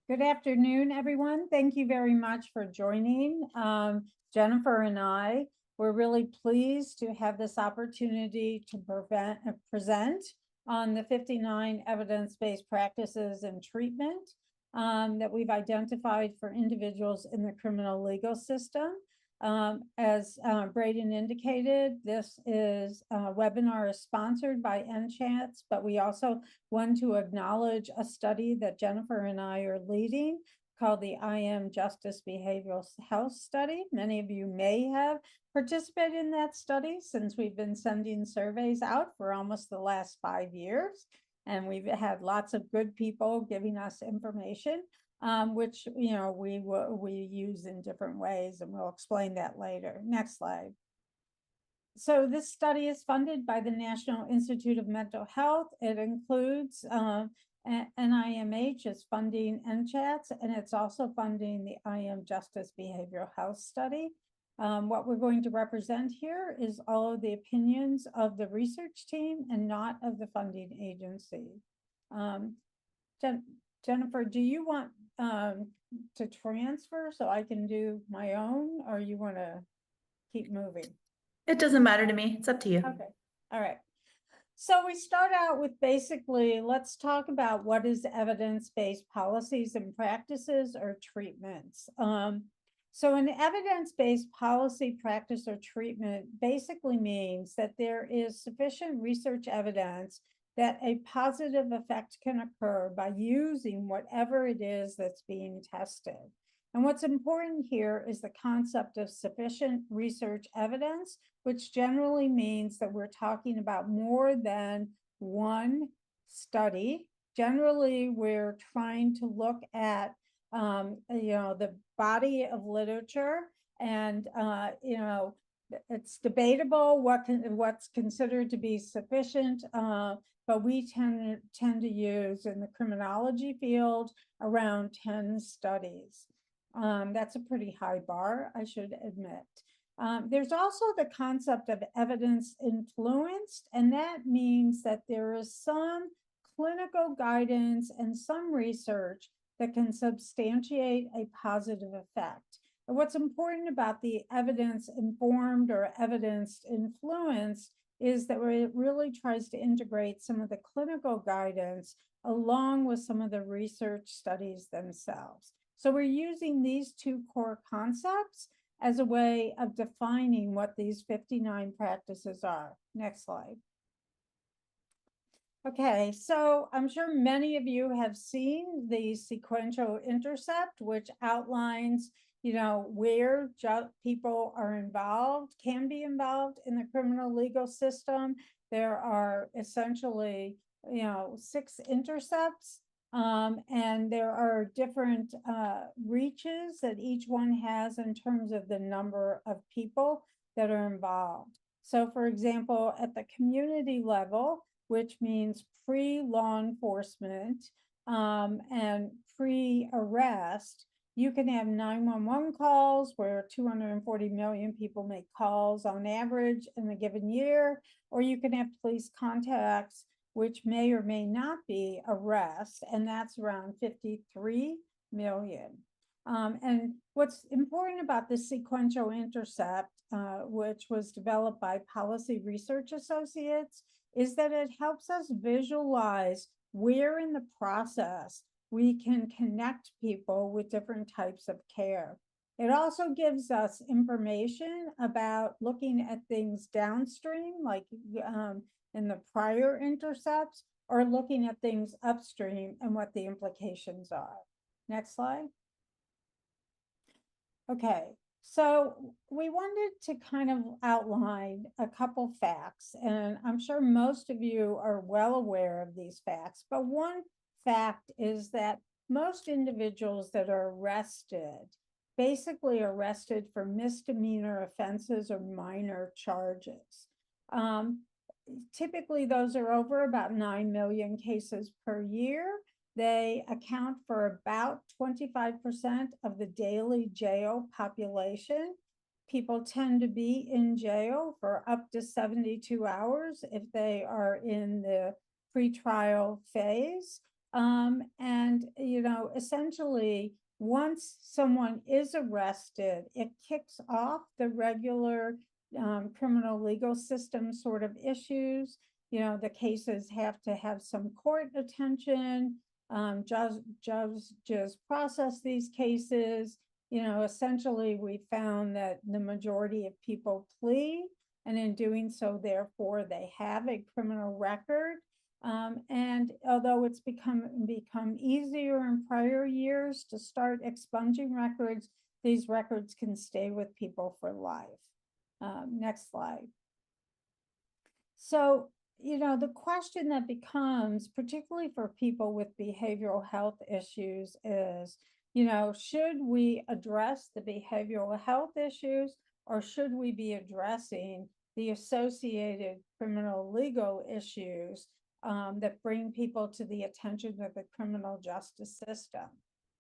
Good afternoon, everyone. Thank you very much for joining. Jennifer and I, we're really pleased to have this opportunity to present on the 59 evidence-based practices and treatment that we've identified for individuals in the criminal legal system. As Braden indicated, this webinar is sponsored by NCHATS, but we also want to acknowledge a study that Jennifer and I are leading called the I Am Justice Behavioral Health Study. Many of you may have participated in that study since we've been sending surveys out for almost the last 5 years. And we've had lots of good people giving us information, which we use in different ways, and we'll explain that later. Next slide. So this study is funded by the National Institute of Mental Health. It includes NIMH is funding NCHATS, and it's also funding the I Am Justice Behavioral Health Study. What we're going to represent here is all of the opinions of the research team and not of the funding agency. Jennifer, do you want to transfer so I can do my own, or you want to keep moving? It doesn't matter to me. It's up to you. Okay. All right. So we start out with basically, let's talk about what is evidence-based policies and practices or treatments. So an evidence-based policy, practice, or treatment basically means that there is sufficient research evidence that a positive effect can occur by using whatever it is that's being tested. And what's important here is the concept of sufficient research evidence, which generally means that we're talking about more than one study. Generally, we're trying to look at the body of literature, and it's debatable what's considered to be sufficient, but we tend to use in the criminology field around 10 studies. That's a pretty high bar, I should admit. There's also the concept of evidence influenced, and that means that there is some clinical guidance and some research that can substantiate a positive effect. And what's important about the evidence informed or evidence influenced is that it really tries to integrate some of the clinical guidance along with some of the research studies themselves. So we're using these two core concepts as a way of defining what these 59 practices are. Next slide. Okay, so I'm sure many of you have seen the sequential intercept, which outlines, where people are involved, can be involved in the criminal legal system. There are essentially, 6 intercepts. And there are different reaches that each one has in terms of the number of people that are involved. So for example, at the community level, which means pre-law enforcement and pre-arrest, you can have 911 calls where 240 million people make calls on average in a given year, or you can have police contacts which may or may not be arrests, and that's around 53 million. And what's important about the sequential intercept, which was developed by Policy Research Associates, is that it helps us visualize where in the process we can connect people with different types of care. It also gives us information about looking at things downstream, like in the prior intercepts, or looking at things upstream and what the implications are. Next slide. Okay, so we wanted to kind of outline a couple facts, and I'm sure most of you are well aware of these facts, but one fact is that most individuals that are arrested, basically arrested for misdemeanor offenses or minor charges. Typically, those are over about 9 million cases per year. They account for about 25% of the daily jail population. People tend to be in jail for up to 72 hours if they are in the pretrial phase. And, essentially, once someone is arrested, it kicks off the regular criminal legal system sort of issues. The cases have to have some court attention. Judges process these cases. Essentially, we found that the majority of people plea, and in doing so, therefore, they have a criminal record. And although it's become easier in prior years to start expunging records, these records can stay with people for life. Next slide. So, the question that becomes, particularly for people with behavioral health issues, is, should we address the behavioral health issues, or should we be addressing the associated criminal legal issues that bring people to the attention of the criminal justice system?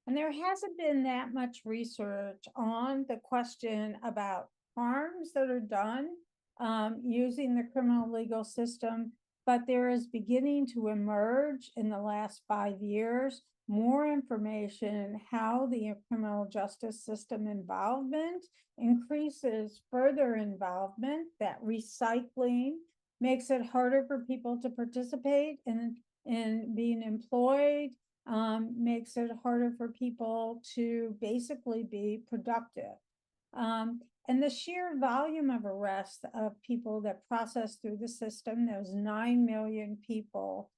And there hasn't been that much research on the question about harms that are done using the criminal legal system, but there is beginning to emerge in the last 5 years more information how the criminal justice system involvement increases further involvement, that recycling makes it harder for people to participate in being employed, makes it harder for people to basically be productive. And the sheer volume of arrests of people that process through the system, those 9 million people,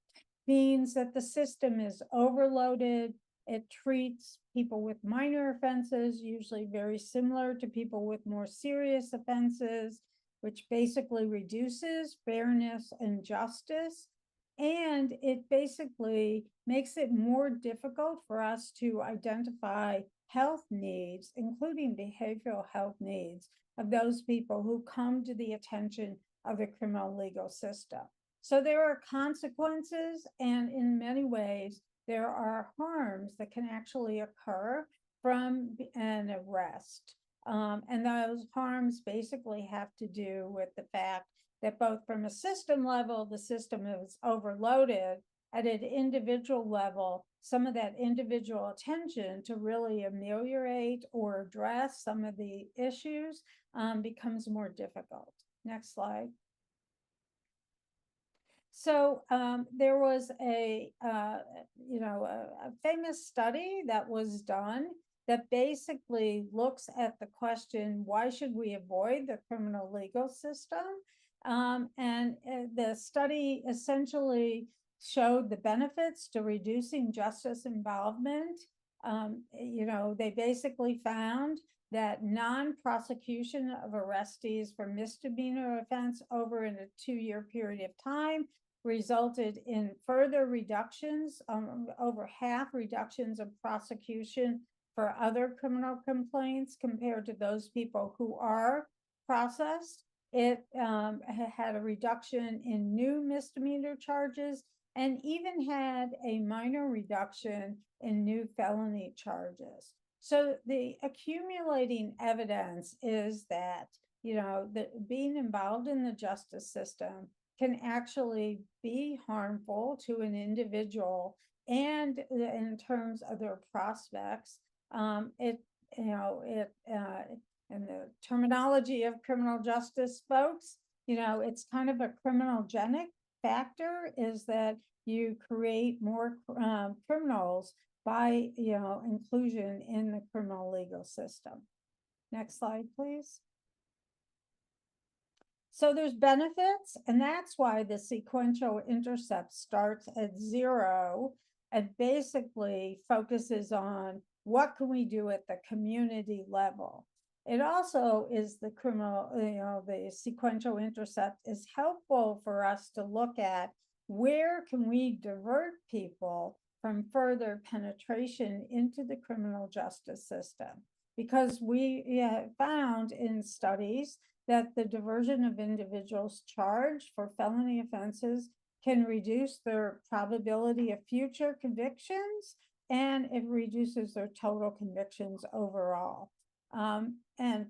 means that the system is overloaded. It treats people with minor offenses, usually very similar to people with more serious offenses, which basically reduces fairness and justice. And it basically makes it more difficult for us to identify health needs, including behavioral health needs, of those people who come to the attention of the criminal legal system. So there are consequences, and in many ways, there are harms that can actually occur from an arrest. And those harms basically have to do with the fact that both from a system level, the system is overloaded. At an individual level, some of that individual attention to really ameliorate or address some of the issues becomes more difficult. Next slide. So there was a famous study that was done that basically looks at the question, why should we avoid the criminal legal system? And the study essentially showed the benefits to reducing justice involvement. They basically found that non-prosecution of arrestees for misdemeanor offense over in a 2-year period of time resulted in further reductions, over half reductions of prosecution for other criminal complaints compared to those people who are processed. It had a reduction in new misdemeanor charges, and even had a minor reduction in new felony charges. So the accumulating evidence is that, being involved in the justice system can actually be harmful to an individual, and in terms of their prospects. In the terminology of criminal justice folks, it's kind of a criminogenic factor, is that you create more criminals by inclusion in the criminal legal system. Next slide, please. So there's benefits, and that's why the sequential intercept starts at 0 and basically focuses on what can we do at the community level. It also is the the sequential intercept is helpful for us to look at where can we divert people from further penetration into the criminal justice system. Because we found in studies that the diversion of individuals charged for felony offenses can reduce their probability of future convictions, and it reduces their total convictions overall. And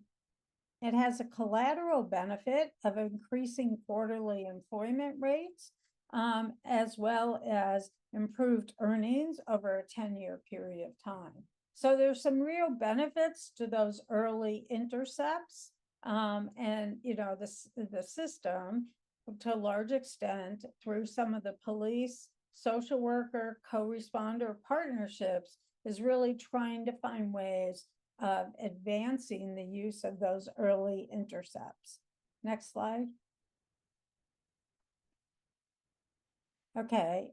it has a collateral benefit of increasing quarterly employment rates. as well as improved earnings over a 10-year period of time. So there's some real benefits to those early intercepts. And, you know, the system, to a large extent, through some of the police, social worker, co-responder partnerships, is really trying to find ways of advancing the use of those early intercepts. Next slide. Okay,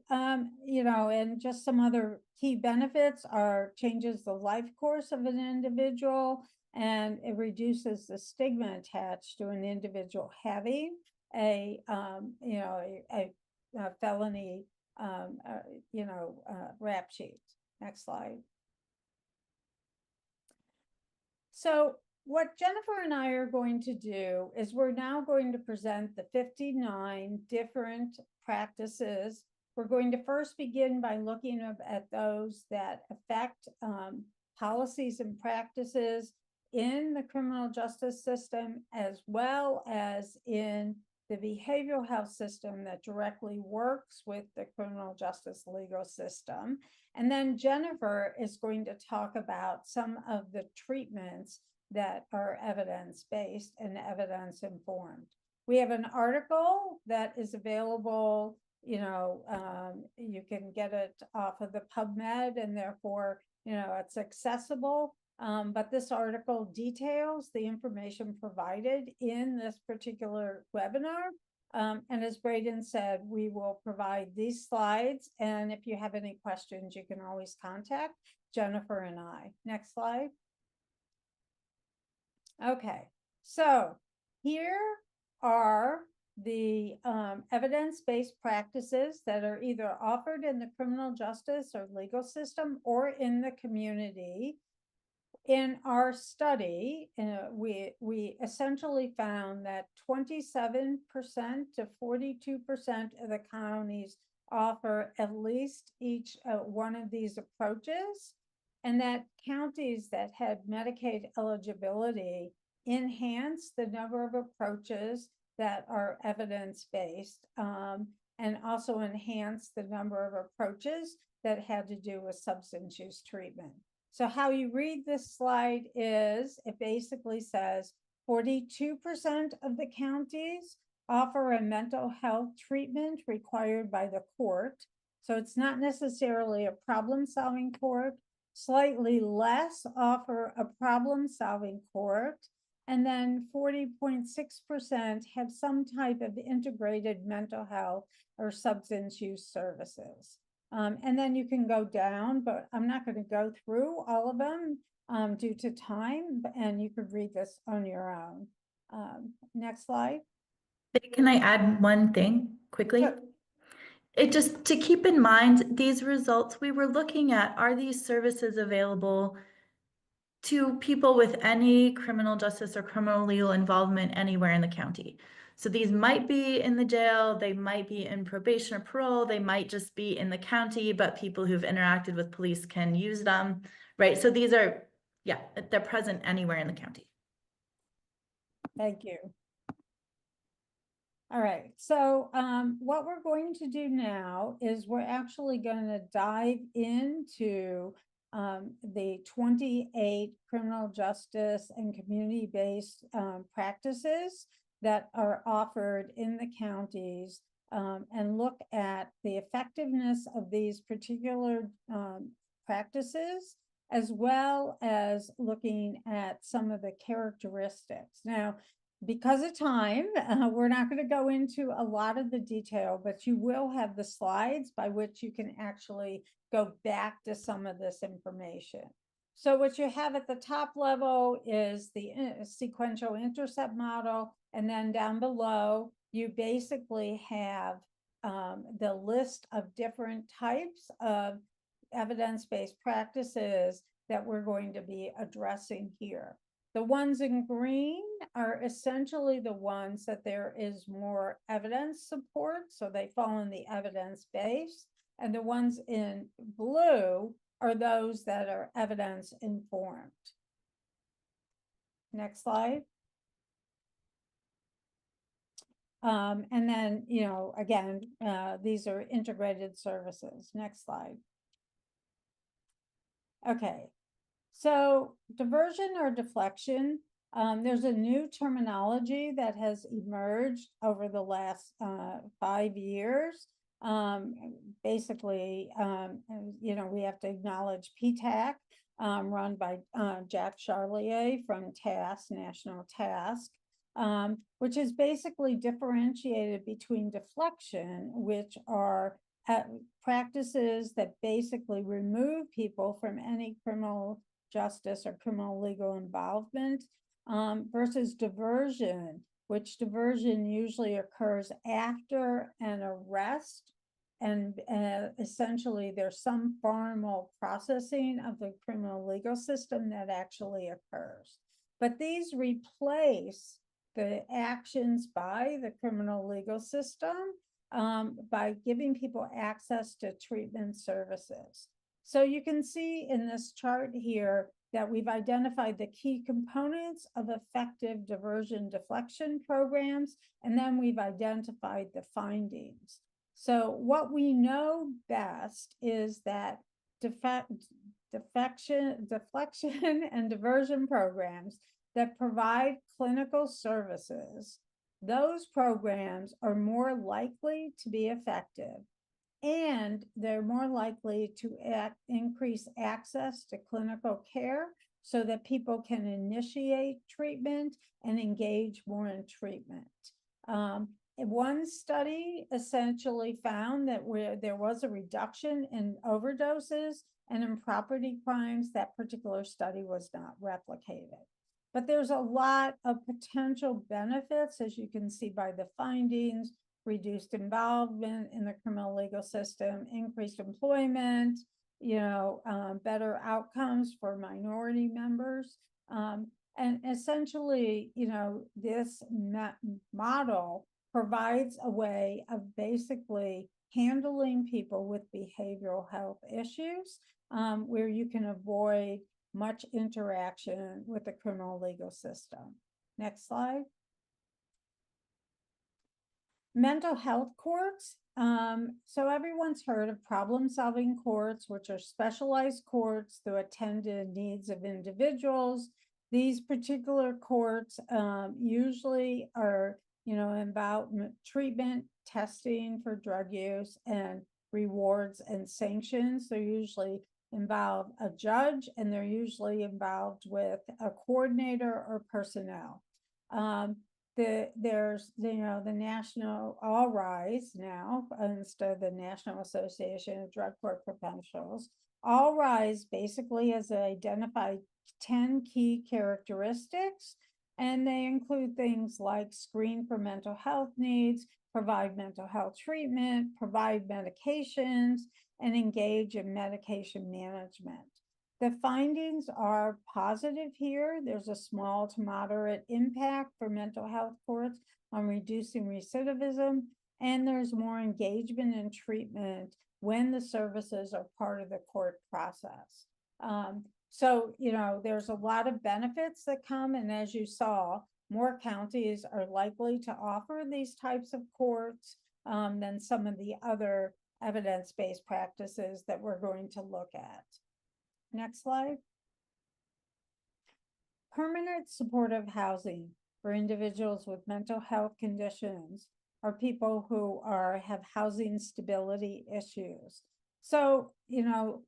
you know, and just some other key benefits are changes the life course of an individual, and it reduces the stigma attached to an individual having a, you know, a felony, you know, rap sheet. Next slide. So what Jennifer and I are going to do is we're now going to present the 59 different practices. We're going to first begin by looking at those that affect policies and practices in the criminal justice system, as well as in the behavioral health system that directly works with the criminal justice legal system. And then Jennifer is going to talk about some of the treatments that are evidence-based and evidence-informed. We have an article that is available, you know, you can get it off of the PubMed, and therefore, you know, it's accessible. But this article details the information provided in this particular webinar. And as Braden said, we will provide these slides. And if you have any questions, you can always contact Jennifer and I. Next slide. Okay, so here are the evidence-based practices that are either offered in the criminal justice or legal system or in the community. In our study, we essentially found that 27% to 42% of the counties offer at least each one of these approaches, and that counties that had Medicaid eligibility enhanced the number of approaches that are evidence-based, and also enhanced the number of approaches that had to do with substance use treatment. So how you read this slide is, it basically says 42% of the counties offer a mental health treatment required by the court. So it's not necessarily a problem-solving court. Slightly less offer a problem-solving court. And then 40.6% have some type of integrated mental health or substance use services. And then you can go down, but I'm not going to go through all of them due to time, and you could read this on your own. Next slide. Can I add one thing quickly? Sure. It just to keep in mind, these results we were looking at, are these services available to people with any criminal justice or criminal legal involvement anywhere in the county? So these might be in the jail, they might be in probation or parole, they might just be in the county, but people who've interacted with police can use them, right? So these are, yeah, they're present anywhere in the county. Thank you. All right, so what we're going to do now is we're actually going to dive into the 28 criminal justice and community-based practices that are offered in the counties, and look at the effectiveness of these particular practices, as well as looking at some of the characteristics. Now, because of time, we're not going to go into a lot of the detail, but you will have the slides by which you can actually go back to some of this information. So what you have at the top level is the sequential intercept model, and then down below, you basically have the list of different types of evidence-based practices that we're going to be addressing here. The ones in green are essentially the ones that there is more evidence support, so they fall in the evidence base, and the ones in blue are those that are evidence informed. Next slide. And then, you know, again, these are integrated services. Next slide. Okay, so diversion or deflection, there's a new terminology that has emerged over the last 5 years. Basically, you know, we have to acknowledge PTAC, run by Jack Charlier from TASC, National Task, which is basically differentiated between deflection, which are practices that basically remove people from any criminal justice or criminal legal involvement, versus diversion, which diversion usually occurs after an arrest, and essentially there's some formal processing of the criminal legal system that actually occurs. But these replace the actions by the criminal legal system by giving people access to treatment services. So you can see in this chart here that we've identified the key components of effective diversion deflection programs, and then we've identified the findings. So what we know best is that deflection and diversion programs that provide clinical services, those programs are more likely to be effective, and they're more likely to increase access to clinical care so that people can initiate treatment and engage more in treatment. One study essentially found that where there was a reduction in overdoses and in property crimes, that particular study was not replicated. But there's a lot of potential benefits, as you can see by the findings: reduced involvement in the criminal legal system, increased employment, you know, better outcomes for minority members. And essentially, you know, this model provides a way of basically handling people with behavioral health issues, where you can avoid much interaction with the criminal legal system. Next slide. Mental health courts. So everyone's heard of problem-solving courts, which are specialized courts that attend to needs of individuals. These particular courts usually are, you know, about treatment, testing for drug use, and rewards and sanctions. They're usually involve a judge, and they're usually involved with a coordinator or personnel. There's, you know, the National All Rise now, instead of the National Association of Drug Court Professionals. All Rise basically has identified 10 key characteristics, and they include things like screen for mental health needs, provide mental health treatment, provide medications, and engage in medication management. The findings are positive here. There's a small to moderate impact for mental health courts on reducing recidivism, and there's more engagement in treatment when the services are part of the court process. So, you know, there's a lot of benefits that come, and as you saw, more counties are likely to offer these types of courts than some of the other evidence-based practices that we're going to look at. Next slide. Permanent supportive housing for individuals with mental health conditions or people who have housing stability issues. So, you know,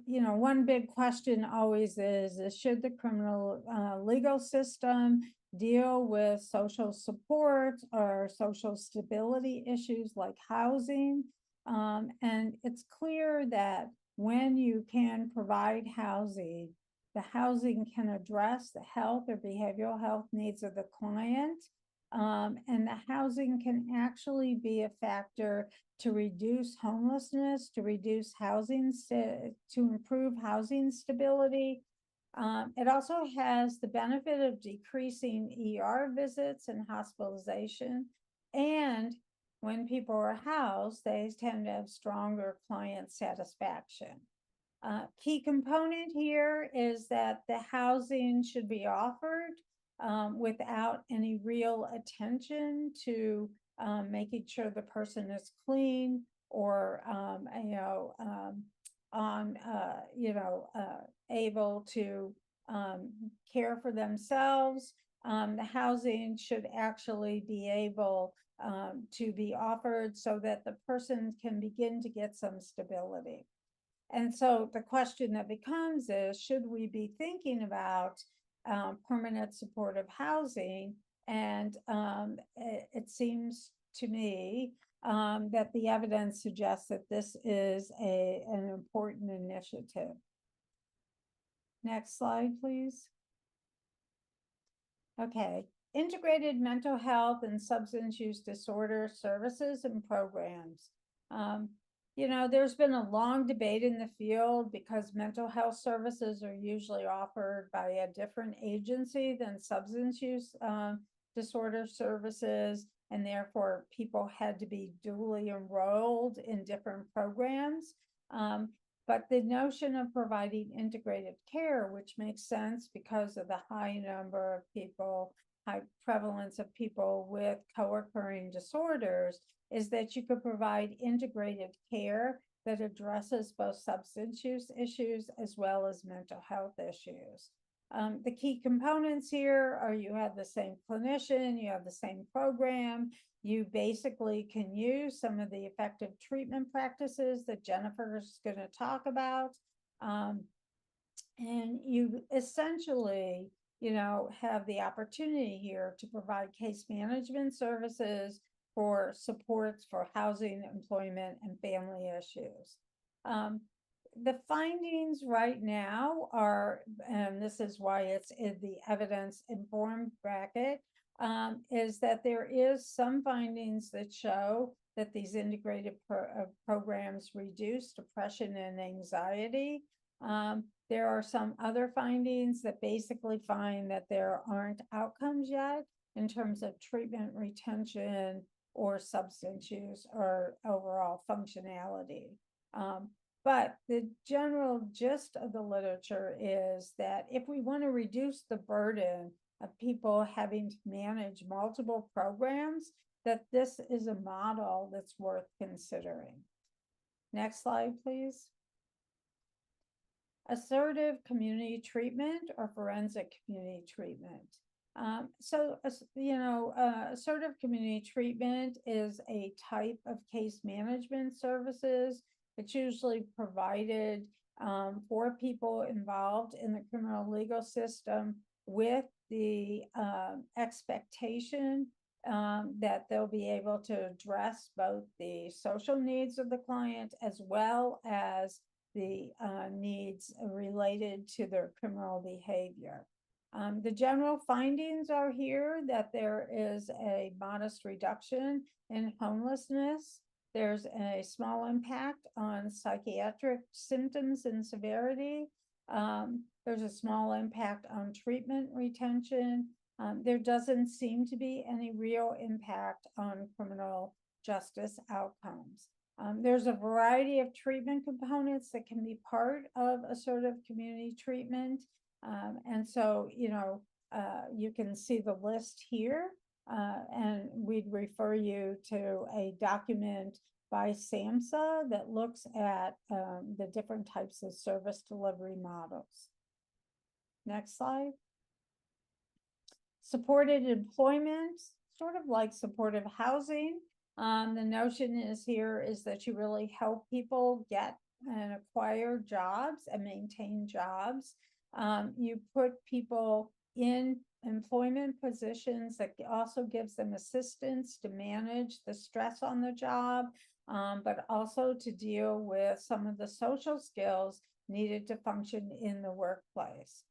one big question always is should the criminal legal system deal with social support or social stability issues like housing? And it's clear that when you can provide housing, the housing can address the health or behavioral health needs of the client. And the housing can actually be a factor to reduce homelessness, to reduce housing, to improve housing stability. It also has the benefit of decreasing ER visits and hospitalization. And when people are housed, they tend to have stronger client satisfaction. Key component here is that the housing should be offered without any real attention to making sure the person is clean or able to care for themselves. The housing should actually be able to be offered so that the person can begin to get some stability. And so the question that becomes is, should we be thinking about permanent supportive housing? And it seems to me that the evidence suggests that this is an important initiative. Next slide, please. Okay, integrated mental health and substance use disorder services and programs. There's been a long debate in the field because mental health services are usually offered by a different agency than substance use disorder services, and therefore people had to be duly enrolled in different programs. But the notion of providing integrated care, which makes sense because of the high number of people, high prevalence of people with co-occurring disorders, is that you could provide integrated care that addresses both substance use issues as well as mental health issues. The key components here are you have the same clinician, you have the same program, you basically can use some of the effective treatment practices that Jennifer is going to talk about. And you essentially, have the opportunity here to provide case management services for supports for housing, employment, and family issues. The findings right now are, and this is why it's in the evidence-informed bracket, is that there is some findings that show that these integrated programs reduce depression and anxiety. There are some other findings that basically find that there aren't outcomes yet in terms of treatment retention or substance use or overall functionality. But the general gist of the literature is that if we want to reduce the burden of people having to manage multiple programs, that this is a model that's worth considering. Next slide, please. Assertive community treatment or forensic community treatment. Assertive community treatment is a type of case management services. It's usually provided for people involved in the criminal legal system with the expectation that they'll be able to address both the social needs of the client as well as the needs related to their criminal behavior. The general findings are here that there is a modest reduction in homelessness. There's a small impact on psychiatric symptoms and severity. There's a small impact on treatment retention. There doesn't seem to be any real impact on criminal justice outcomes. There's a variety of treatment components that can be part of assertive community treatment. And so, you can see the list here, and we'd refer you to a document by SAMHSA that looks at the different types of service delivery models. Next slide. Supported employment, sort of like supportive housing. The notion is that you really help people get and acquire jobs and maintain jobs. You put people in employment positions that also gives them assistance to manage the stress on the job, but also to deal with some of the social skills needed to function in the workplace.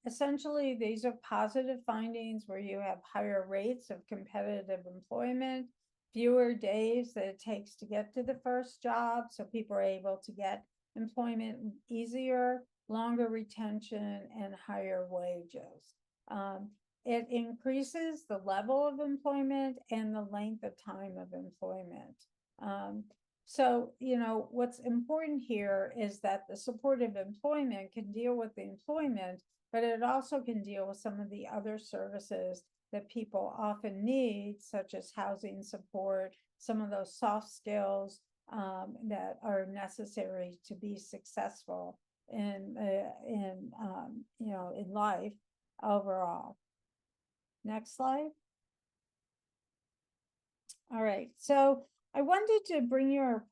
Essentially, these are positive findings where you have higher rates of competitive employment, fewer days that it takes to get to the first job, so people are able to get employment easier, longer retention, and higher wages. It increases the level of employment and the length of time of employment. So, what's important here is that the supportive employment can deal with the employment, but it also can deal with some of the other services that people often need, such as housing support, some of those soft skills that are necessary to be successful in life overall. Next slide. All right, so I wanted to bring your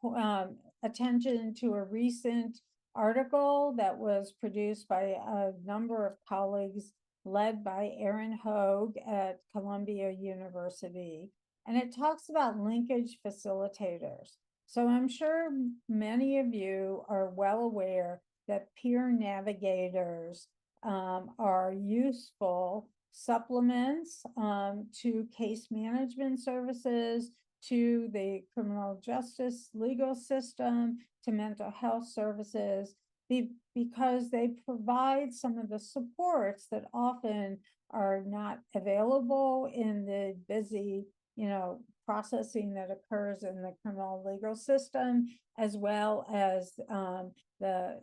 attention to a recent article that was produced by a number of colleagues led by Aaron Hogue at Columbia University. And it talks about linkage facilitators. So I'm sure many of you are well aware that peer navigators are useful supplements to case management services, to the criminal justice legal system, to mental health services, because they provide some of the supports that often are not available in the busy, processing that occurs in the criminal legal system, as well as the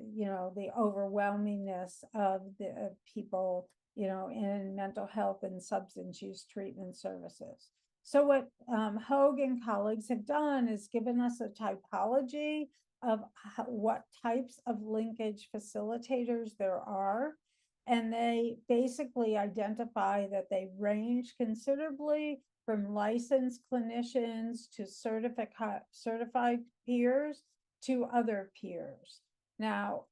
overwhelmingness of the people in mental health and substance use treatment services. So what Hogue and colleagues have done is given us a typology of what types of linkage facilitators there are. And they basically identify that they range considerably from licensed clinicians to certified peers to other peers. Now,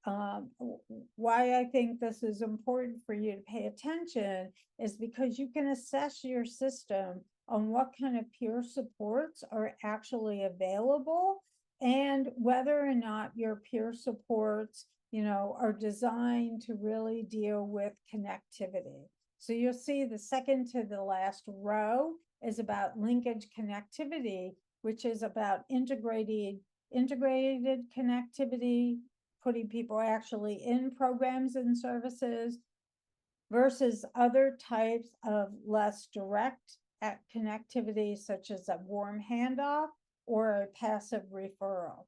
why I think this is important for you to pay attention is because you can assess your system on what kind of peer supports are actually available and whether or not your peer supports, are designed to really deal with connectivity. So you'll see the second to the last row is about linkage connectivity, which is about integrated connectivity, putting people actually in programs and services versus other types of less direct connectivity, such as a warm handoff or a passive referral.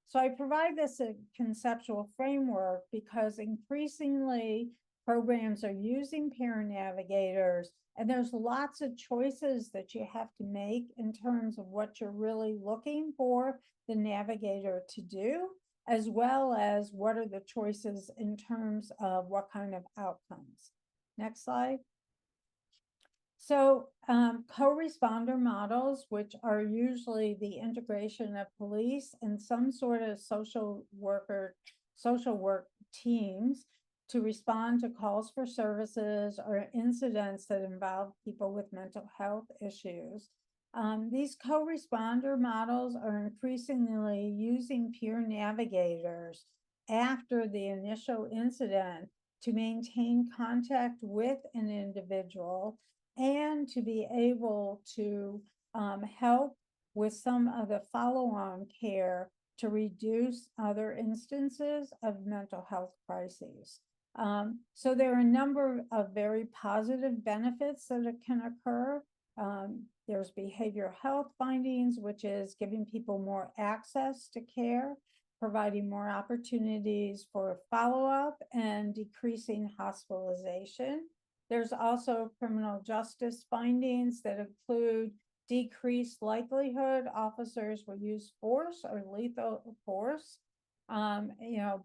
So I provide this a conceptual framework because increasingly programs are using peer navigators, and there's lots of choices that you have to make in terms of what you're really looking for the navigator to do, as well as what are the choices in terms of what kind of outcomes. Next slide. So co-responder models, which are usually the integration of police and some sort of social work teams to respond to calls for services or incidents that involve people with mental health issues. These co-responder models are increasingly using peer navigators after the initial incident to maintain contact with an individual and to be able to help with some of the follow-on care to reduce other instances of mental health crises. So there are a number of very positive benefits that can occur. There's behavioral health findings, which is giving people more access to care, providing more opportunities for follow-up, and decreasing hospitalization. There's also criminal justice findings that include decreased likelihood officers will use force or lethal force,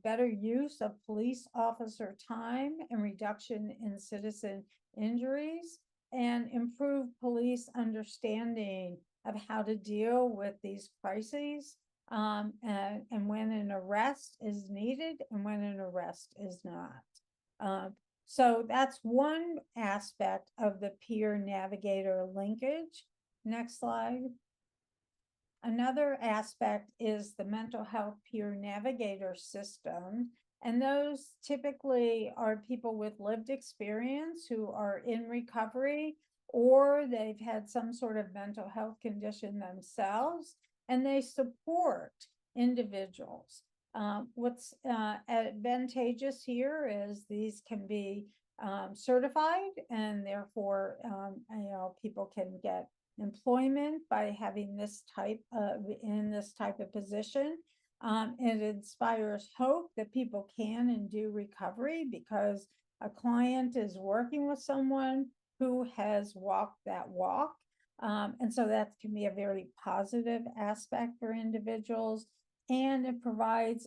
better use of police officer time and reduction in citizen injuries, and improve police understanding of how to deal with these crises, and when an arrest is needed and when an arrest is not. So that's one aspect of the peer navigator linkage. Next slide. Another aspect is the mental health peer navigator system. And those typically are people with lived experience who are in recovery, or they've had some sort of mental health condition themselves, and they support individuals. What's advantageous here is these can be certified, and therefore, people can get employment by having this type of in this type of position. It inspires hope that people can and do recovery because a client is working with someone who has walked that walk. And so that can be a very positive aspect for individuals. And it provides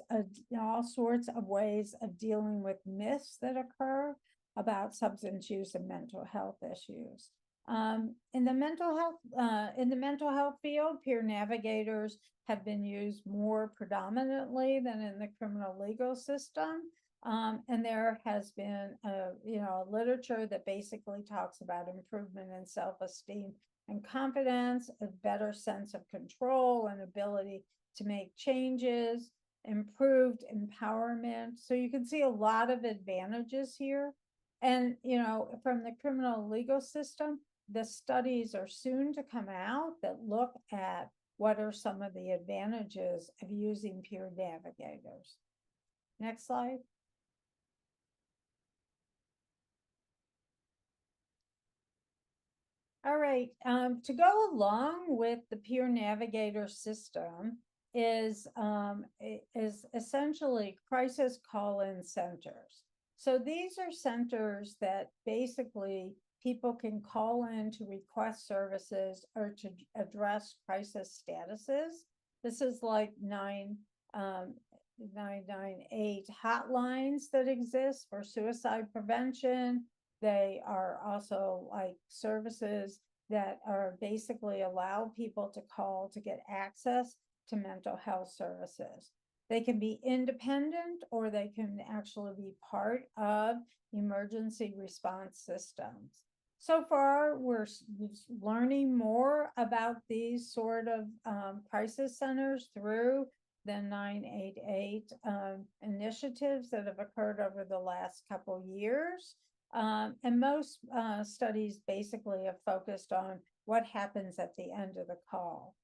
all sorts of ways of dealing with myths that occur about substance use and mental health issues. In the mental health field, peer navigators have been used more predominantly than in the criminal legal system. And there has been a literature that basically talks about improvement in self-esteem and confidence, a better sense of control and ability to make changes, improved empowerment. So you can see a lot of advantages here. And, from the criminal legal system, the studies are soon to come out that look at what are some of the advantages of using peer navigators. Next slide. All right, to go along with the peer navigator system is essentially crisis call-in centers. So these are centers that basically people can call in to request services or to address crisis statuses. This is like 998 hotlines that exist for suicide prevention. They are also like services that are basically allow people to call to get access to mental health services. They can be independent or they can actually be part of emergency response systems. So far, we're learning more about these sort of crisis centers through the 988 initiatives that have occurred over the last couple years. And most studies basically have focused on what happens at the end of the call.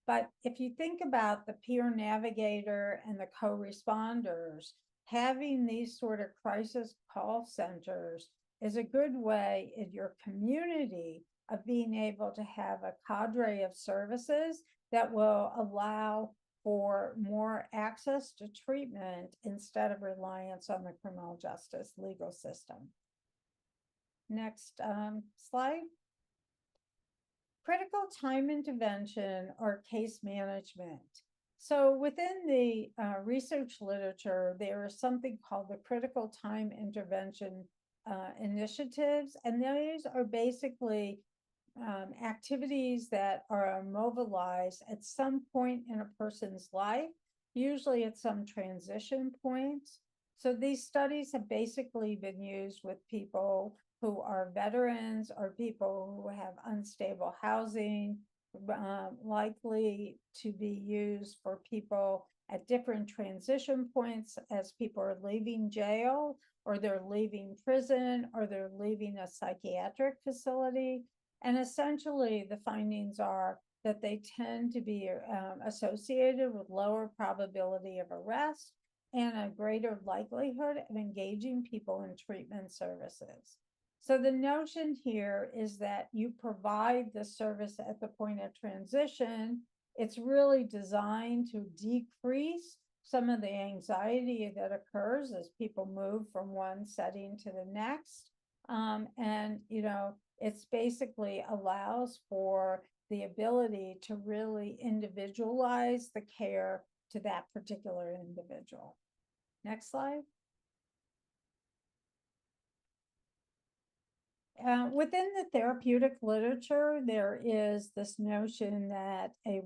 But if you think about the peer navigator and the co-responders, having these sort of crisis call centers is a good way in your community of being able to have a cadre of services that will allow for more access to treatment instead of reliance on the criminal justice legal system. Next slide. Critical time intervention or case management. So within the research literature, there is something called the critical time intervention initiatives, and those are basically activities that are mobilized at some point in a person's life, usually at some transition point. So these studies have basically been used with people who are veterans or people who have unstable housing, likely to be used for people at different transition points as people are leaving jail or they're leaving prison or they're leaving a psychiatric facility. And essentially the findings are that they tend to be associated with lower probability of arrest and a greater likelihood of engaging people in treatment services. So the notion here is that you provide the service at the point of transition. It's really designed to decrease some of the anxiety that occurs as people move from one setting to the next. And, it's basically allows for the ability to really individualize the care to that particular individual. Next slide. Within the therapeutic literature, there is this notion that a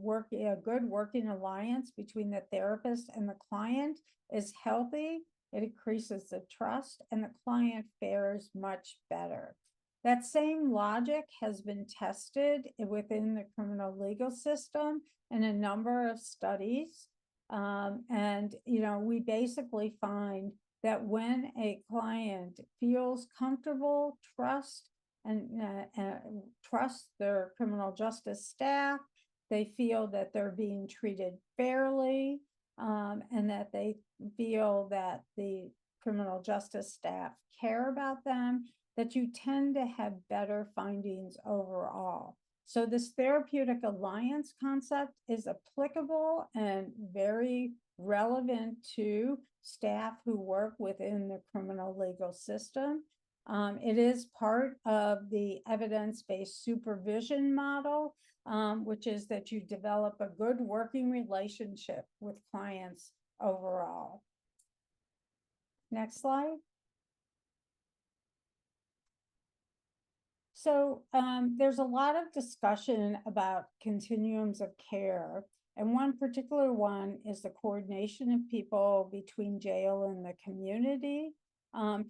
good working alliance between the therapist and the client is healthy. It increases the trust and the client fares much better. That same logic has been tested within the criminal legal system in a number of studies. And, we basically find that when a client feels comfortable, trust their criminal justice staff, they feel that they're being treated fairly, and that they feel that the criminal justice staff care about them, that you tend to have better findings overall. So this therapeutic alliance concept is applicable and very relevant to staff who work within the criminal legal system. It is part of the evidence-based supervision model, which is that you develop a good working relationship with clients overall. Next slide. So there's a lot of discussion about continuums of care. And one particular one is the coordination of people between jail and the community,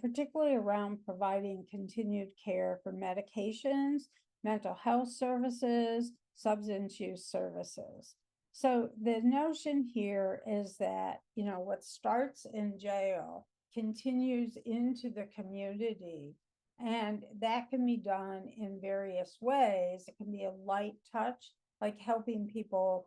particularly around providing continued care for medications, mental health services, substance use services. So the notion here is that, what starts in jail continues into the community. And that can be done in various ways. It can be a light touch, like helping people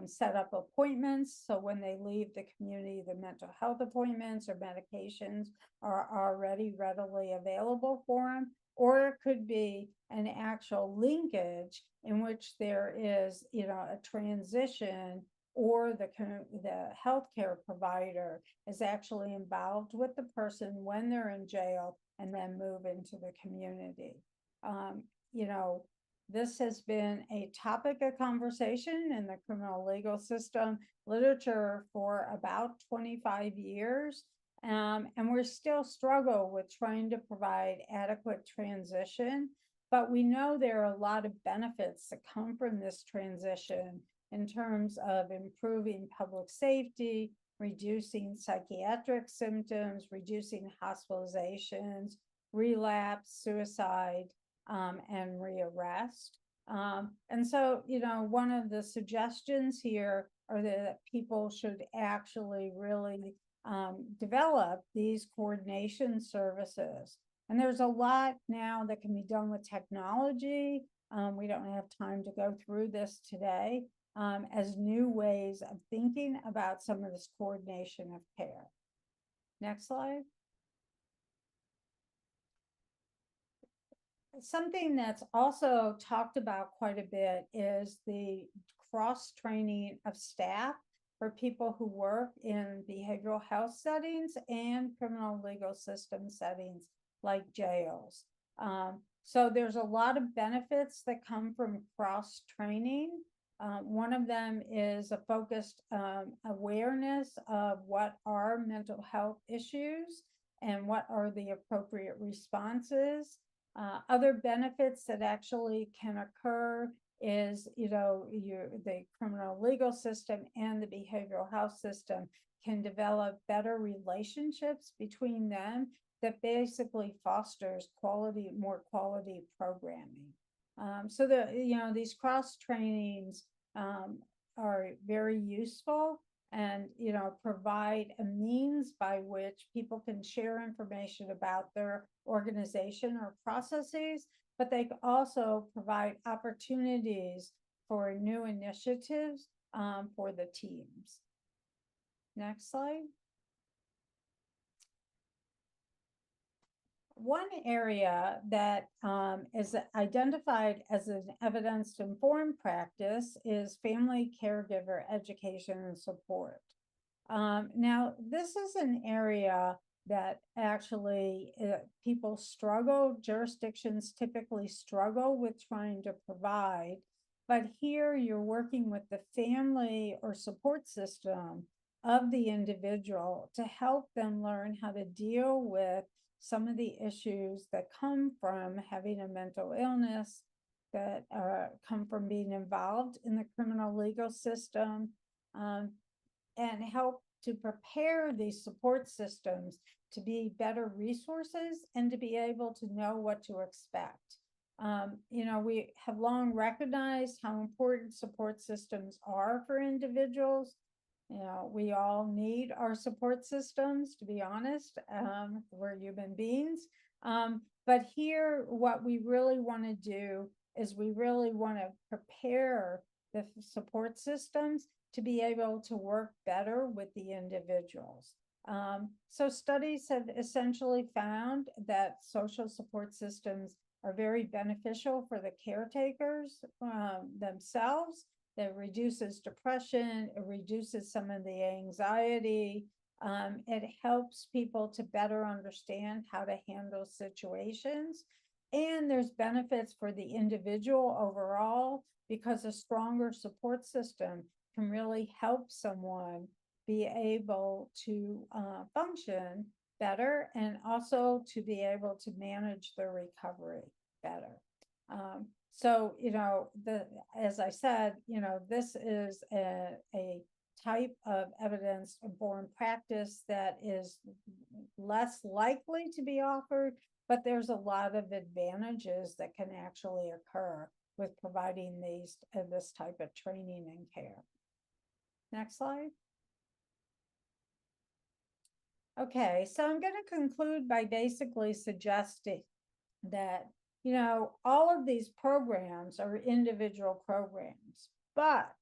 set up appointments. So when they leave the community, the mental health appointments or medications are already readily available for them. Or it could be an actual linkage in which there is, a transition, or the healthcare provider is actually involved with the person when they're in jail and then move into the community. This has been a topic of conversation in the criminal legal system literature for about 25 years. And we still struggle with trying to provide adequate transition, but we know there are a lot of benefits that come from this transition in terms of improving public safety, reducing psychiatric symptoms, reducing hospitalizations, relapse, suicide, and rearrest. And so, one of the suggestions here are that people should actually really develop these coordination services. And there's a lot now that can be done with technology. We don't have time to go through this today, as new ways of thinking about some of this coordination of care. Next slide. Something that's also talked about quite a bit is the cross-training of staff for people who work in behavioral health settings and criminal legal system settings like jails. So there's a lot of benefits that come from cross-training. One of them is a focused awareness of what are mental health issues and what are the appropriate responses. Other benefits that actually can occur is, the criminal legal system and the behavioral health system can develop better relationships between them that basically fosters more quality programming. So these cross trainings are very useful and, provide a means by which people can share information about their organization or processes, but they also provide opportunities for new initiatives for the teams. Next slide. One area that is identified as an evidence-informed practice is family caregiver education and support. Now, this is an area that actually people struggle, jurisdictions typically struggle with trying to provide, but here you're working with the family or support system of the individual to help them learn how to deal with some of the issues that come from having a mental illness, that come from being involved in the criminal legal system, and help to prepare these support systems to be better resources and to be able to know what to expect. We have long recognized how important support systems are for individuals. We all need our support systems, to be honest. We're human beings. But here, what we really want to do is we really want to prepare the support systems to be able to work better with the individuals. So studies have essentially found that social support systems are very beneficial for the caretakers themselves. That reduces depression, it reduces some of the anxiety. It helps people to better understand how to handle situations. And there's benefits for the individual overall, because a stronger support system can really help someone be able to function better, and also to be able to manage their recovery better. So, as I said, this is a type of evidence-informed practice that is less likely to be offered, but there's a lot of advantages that can actually occur with providing this type of training and care. Next slide. Okay, so I'm going to conclude by basically suggesting that, all of these programs are individual programs, but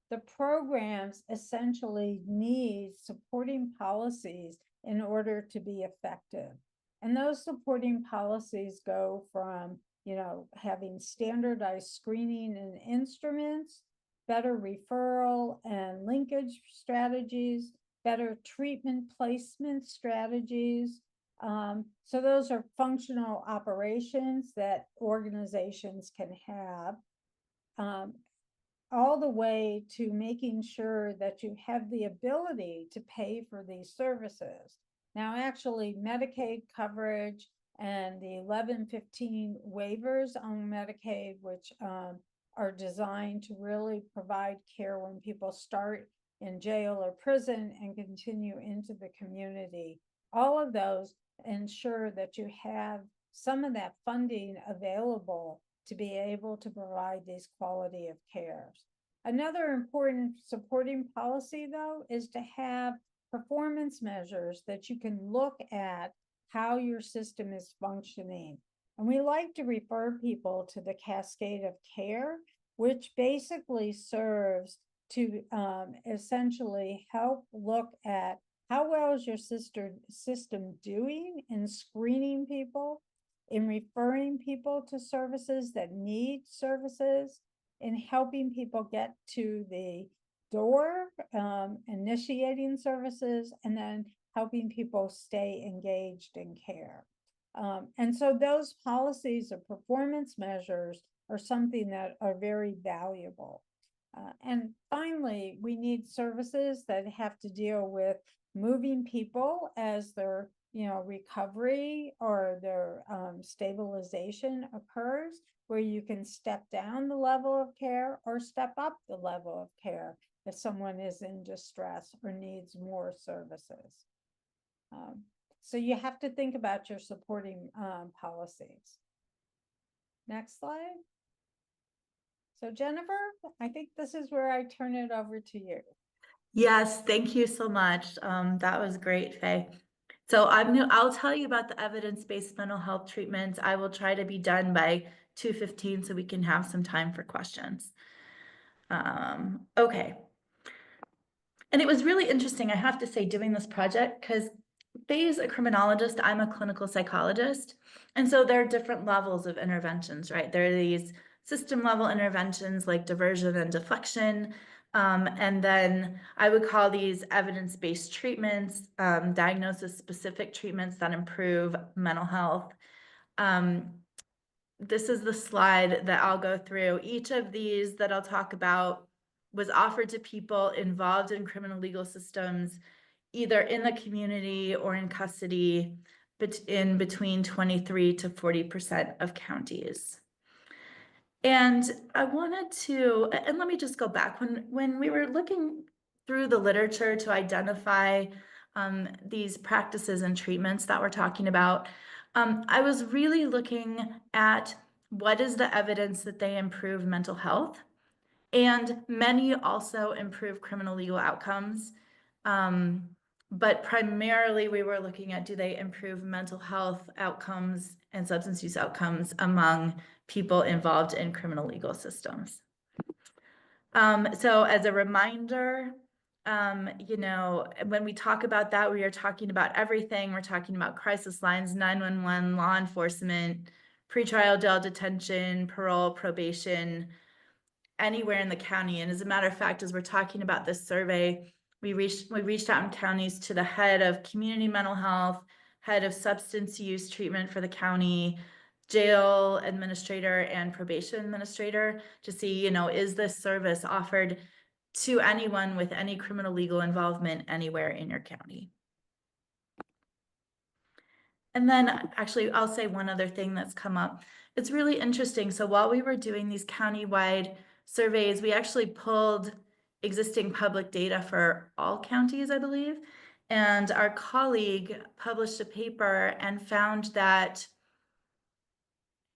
the programs essentially need supporting policies in order to be effective. And those supporting policies go from, having standardized screening and instruments, better referral and linkage strategies, better treatment placement strategies. So those are functional operations that organizations can have, all the way to making sure that you have the ability to pay for these services. Now, actually, Medicaid coverage and the 1115 waivers on Medicaid, which are designed to really provide care when people start in jail or prison and continue into the community. All of those ensure that you have some of that funding available to be able to provide these quality of cares. Another important supporting policy, though, is to have performance measures that you can look at how your system is functioning. And we like to refer people to the cascade of care, which basically serves to essentially help look at how well is your system doing in screening people, in referring people to services that need services, in helping people get to the door, initiating services, and then helping people stay engaged in care. And so those policies or performance measures are something that are very valuable. And finally, we need services that have to deal with moving people as their recovery or their stabilization occurs, where you can step down the level of care or step up the level of care if someone is in distress or needs more services. So you have to think about your supporting policies. Next slide. So Jennifer, I think this is where I turn it over to you. Yes, thank you so much. That was great, Faye. So I'll tell you about the evidence-based mental health treatments. I will try to be done by 2:15 so we can have some time for questions. Okay. And it was really interesting, I have to say, doing this project, because Faye's a criminologist, I'm a clinical psychologist. And so there are different levels of interventions, right? There are these system level interventions like diversion and deflection. And then I would call these evidence-based treatments, diagnosis-specific treatments that improve mental health. This is the slide that I'll go through. Each of these that I'll talk about was offered to people involved in criminal legal systems, either in the community or in custody, but in between 23 to 40% of counties. And I wanted to, and let me just go back, when we were looking through the literature to identify these practices and treatments that we're talking about, I was really looking at what is the evidence that they improve mental health, and many also improve criminal legal outcomes. But primarily we were looking at, do they improve mental health outcomes and substance use outcomes among people involved in criminal legal systems. So as a reminder, when we talk about that, we are talking about everything. We're talking about crisis lines, 911, law enforcement, pretrial jail detention, parole, probation, anywhere in the county. And as a matter of fact, as we're talking about this survey, we reached out in counties to the head of community mental health, head of substance use treatment for the county, jail administrator, and probation administrator to see, you know, is this service offered to anyone with any criminal legal involvement anywhere in your county? And then actually, I'll say one other thing that's come up. It's really interesting. So while we were doing these countywide surveys, we actually pulled existing public data for all counties, I believe. And our colleague published a paper and found that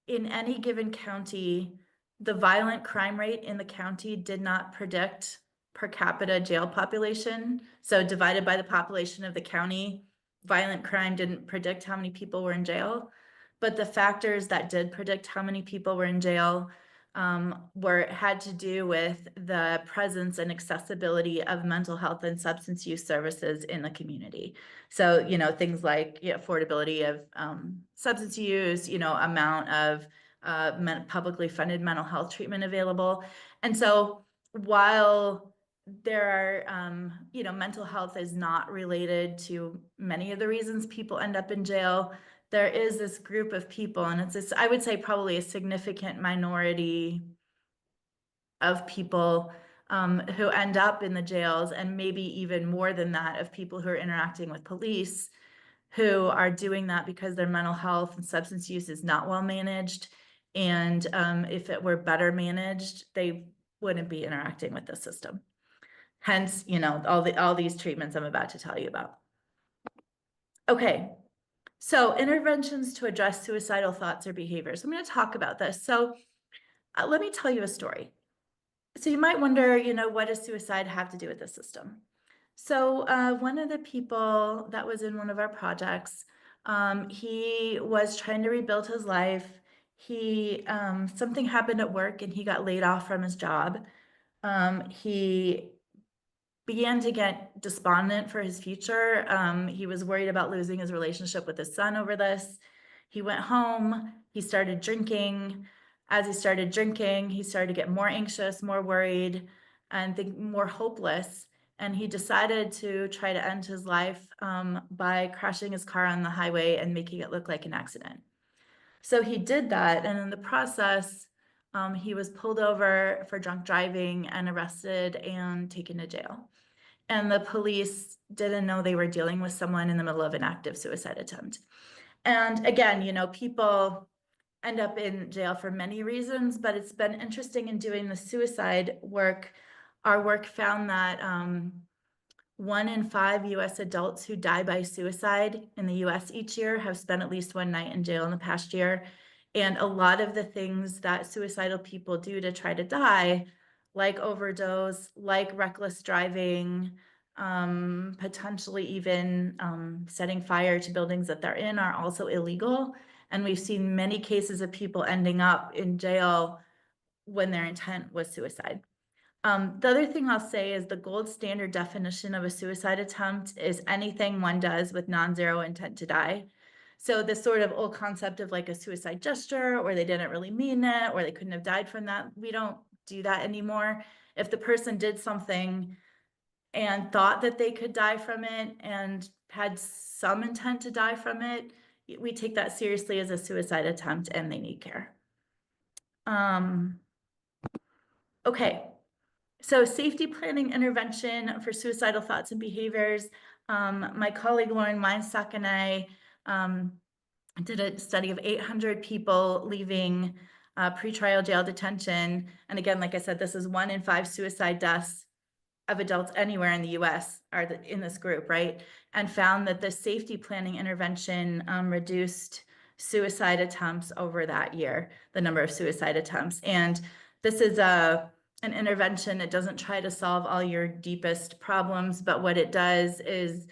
in any given county, the violent crime rate in the county did not predict per capita jail population. So divided by the population of the county, violent crime didn't predict how many people were in jail. But the factors that did predict how many people were in jail had to do with the presence and accessibility of mental health and substance use services in the community. So, you know, things like affordability of substance use, you know, amount of publicly funded mental health treatment available. And so while there are, you know, mental health is not related to many of the reasons people end up in jail, there is this group of people, and it's this, I would say probably a significant minority of people who end up in the jails, and maybe even more than that of people who are interacting with police who are doing that because their mental health and substance use is not well managed. And if it were better managed, they wouldn't be interacting with the system. Hence, you know, all these treatments I'm about to tell you about. Okay, so interventions to address suicidal thoughts or behaviors. I'm going to talk about this. So let me tell you a story. So you might wonder, you know, what does suicide have to do with the system? So one of the people that was in one of our projects, he was trying to rebuild his life. He something happened at work and he got laid off from his job. He began to get despondent for his future. He was worried about losing his relationship with his son over this. He went home, he started drinking. As he started drinking, he started to get more anxious, more worried, and think more hopeless. And he decided to try to end his life by crashing his car on the highway and making it look like an accident. So he did that, and in the process, he was pulled over for drunk driving and arrested and taken to jail. And the police didn't know they were dealing with someone in the middle of an active suicide attempt. And again, you know, people end up in jail for many reasons, but it's been interesting in doing the suicide work. Our work found that 1 in 5 US adults who die by suicide in the US each year have spent at least one night in jail in the past year. And a lot of the things that suicidal people do to try to die, like overdose, like reckless driving, potentially even setting fire to buildings that they're in, are also illegal. And we've seen many cases of people ending up in jail when their intent was suicide. The other thing I'll say is the gold standard definition of a suicide attempt is anything one does with non-zero intent to die. So this sort of old concept of like a suicide gesture, or they didn't really mean it, or they couldn't have died from that, we don't do that anymore. If the person did something and thought that they could die from it and had some intent to die from it, we take that seriously as a suicide attempt and they need care. Okay. So safety planning intervention for suicidal thoughts and behaviors. My colleague Lauren Weinstock and I did a study of 800 people leaving pretrial jail detention. And again, like I said, this is 1 in 5 suicide deaths of adults anywhere in the US are in this group, right? And found that the safety planning intervention reduced suicide attempts over that year, the number of suicide attempts. And this is an intervention. It doesn't try to solve all your deepest problems, but what it does is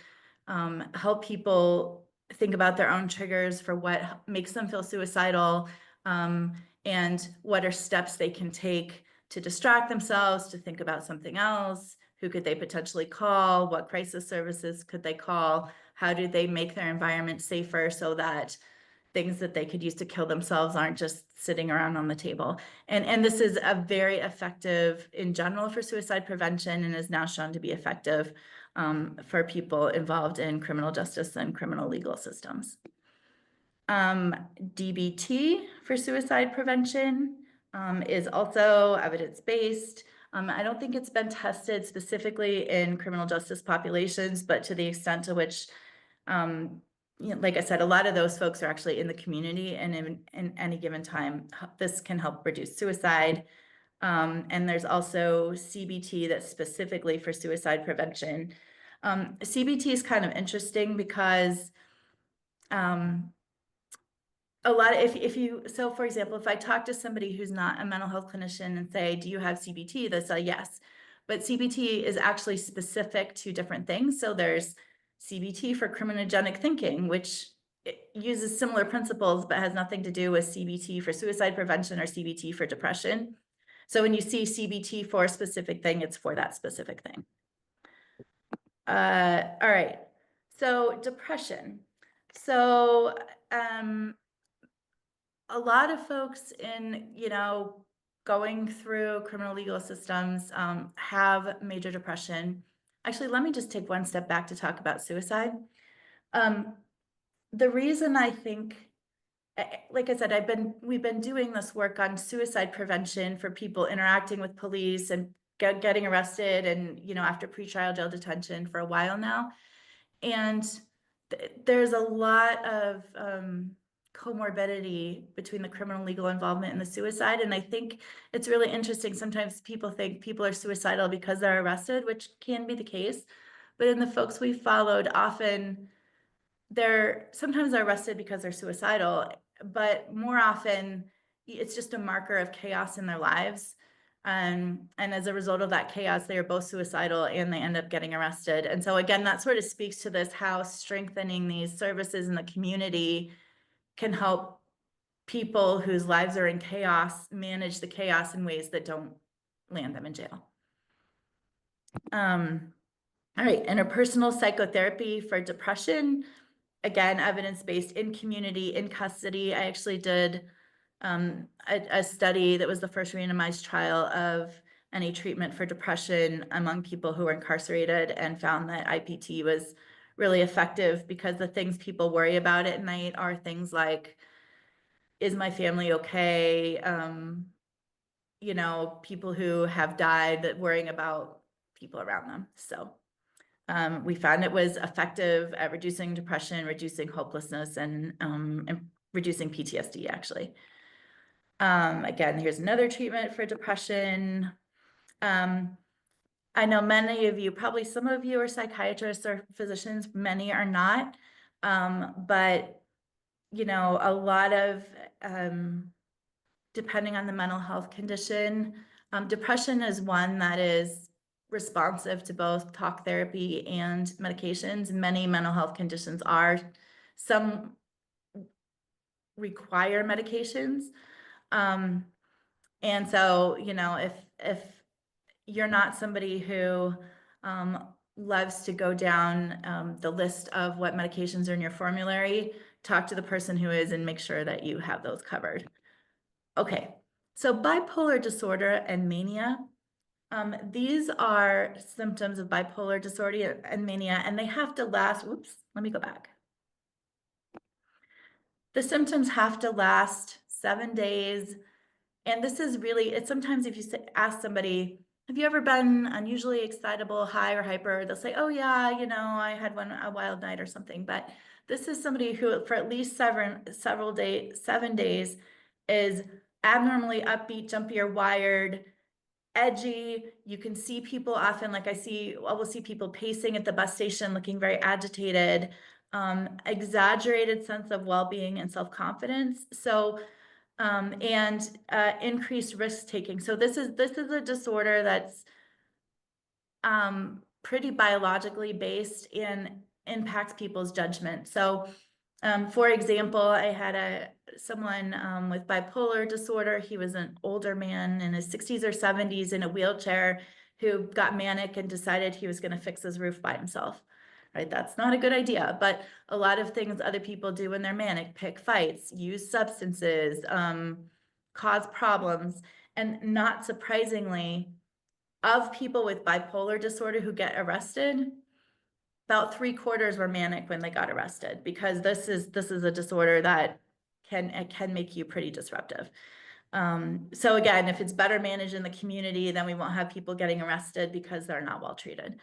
help people think about their own triggers for what makes them feel suicidal, and what are steps they can take to distract themselves, to think about something else. Who could they potentially call? What crisis services could they call? How do they make their environment safer so that things that they could use to kill themselves aren't just sitting around on the table. And this is a very effective in general for suicide prevention, and is now shown to be effective for people involved in criminal justice and criminal legal systems. DBT for suicide prevention is also evidence-based. I don't think it's been tested specifically in criminal justice populations, but to the extent to which, like I said, a lot of those folks are actually in the community, and in any given time, this can help reduce suicide. And there's also CBT that's specifically for suicide prevention. CBT is kind of interesting because a lot of, so for example, if I talk to somebody who's not a mental health clinician and say, do you have CBT? They say yes. But CBT is actually specific to different things. So there's CBT for criminogenic thinking, which uses similar principles, but has nothing to do with CBT for suicide prevention or CBT for depression. So when you see CBT for a specific thing, it's for that specific thing. All right. So depression. So a lot of folks in, going through criminal legal systems have major depression. Actually, let me just take one step back to talk about suicide. The reason I think, like I said, we've been doing this work on suicide prevention for people interacting with police and getting arrested and, after pretrial jail detention for a while now. And there's a lot of comorbidity between the criminal legal involvement and the suicide. And I think it's really interesting. Sometimes people think people are suicidal because they're arrested, which can be the case. But in the folks we followed, often sometimes they're arrested because they're suicidal, but more often it's just a marker of chaos in their lives. And as a result of that chaos, they are both suicidal and they end up getting arrested. And so again, that sort of speaks to this, how strengthening these services in the community can help people whose lives are in chaos manage the chaos in ways that don't land them in jail. All right, interpersonal psychotherapy for depression. Again, evidence-based in community, in custody. I actually did a study that was the first randomized trial of any treatment for depression among people who were incarcerated, and found that IPT was really effective, because the things people worry about at night are things like, is my family okay? People who have died, worrying about people around them. So we found it was effective at reducing depression, reducing hopelessness, and reducing PTSD, actually. Again, here's another treatment for depression. I know many of you, probably some of you are psychiatrists or physicians, many are not. But, a lot of, depending on the mental health condition, depression is one that is responsive to both talk therapy and medications. Many mental health conditions are. Some require medications. And so, if you're not somebody who loves to go down the list of what medications are in your formulary, talk to the person who is and make sure that you have those covered. Okay, so bipolar disorder and mania. These are symptoms of bipolar disorder and mania, and they have to last, whoops, let me go back. The symptoms have to last 7 days. And this is really, it's sometimes if you ask somebody, have you ever been unusually excitable, high or hyper? They'll say, oh yeah, I had a wild night or something. But this is somebody who, for at least 7 days, is abnormally upbeat, jumpy, or wired, edgy. You can see people often, like I will see people pacing at the bus station, looking very agitated, exaggerated sense of well-being and self-confidence. So, and increased risk-taking. So this is a disorder that's pretty biologically based and impacts people's judgment. So, for example, I had someone with bipolar disorder. He was an older man in his 60s or 70s in a wheelchair who got manic and decided he was going to fix his roof by himself. right? That's not a good idea, but a lot of things other people do when they're manic, pick fights, use substances, cause problems. And not surprisingly, of people with bipolar disorder who get arrested, about 3/4 were manic when they got arrested, because this is a disorder that can make you pretty disruptive. So again, if it's better managed in the community, then we won't have people getting arrested because they're not well treated.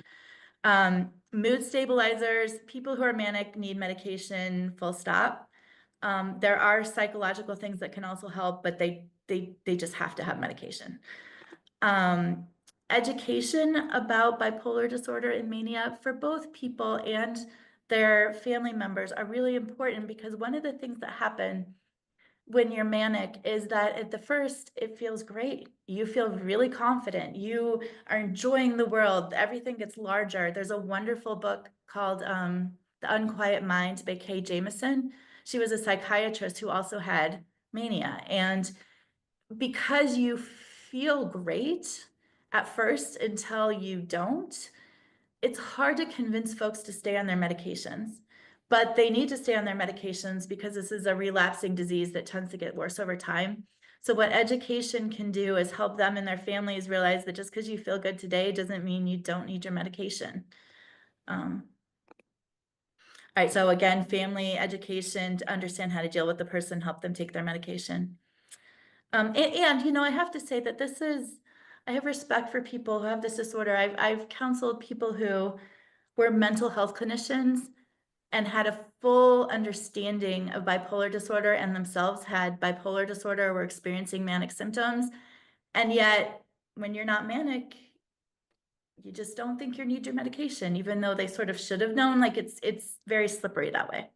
Mood stabilizers, people who are manic need medication, full stop. There are psychological things that can also help, but they just have to have medication. Education about bipolar disorder and mania for both people and their family members are really important, because one of the things that happen when you're manic is that at the first it feels great. You feel really confident. You are enjoying the world. Everything gets larger. There's a wonderful book called The Unquiet Mind by Kay Jamison. She was a psychiatrist who also had mania. And because you feel great at first until you don't, it's hard to convince folks to stay on their medications. But they need to stay on their medications because this is a relapsing disease that tends to get worse over time. So what education can do is help them and their families realize that just because you feel good today doesn't mean you don't need your medication. All right, so again, family education to understand how to deal with the person, help them take their medication. And you know, I have to say that I have respect for people who have this disorder. I've counseled people who were mental health clinicians and had a full understanding of bipolar disorder and themselves had bipolar disorder or were experiencing manic symptoms. And yet, when you're not manic, you just don't think you need your medication, even though they sort of should have known. Like it's very slippery that way.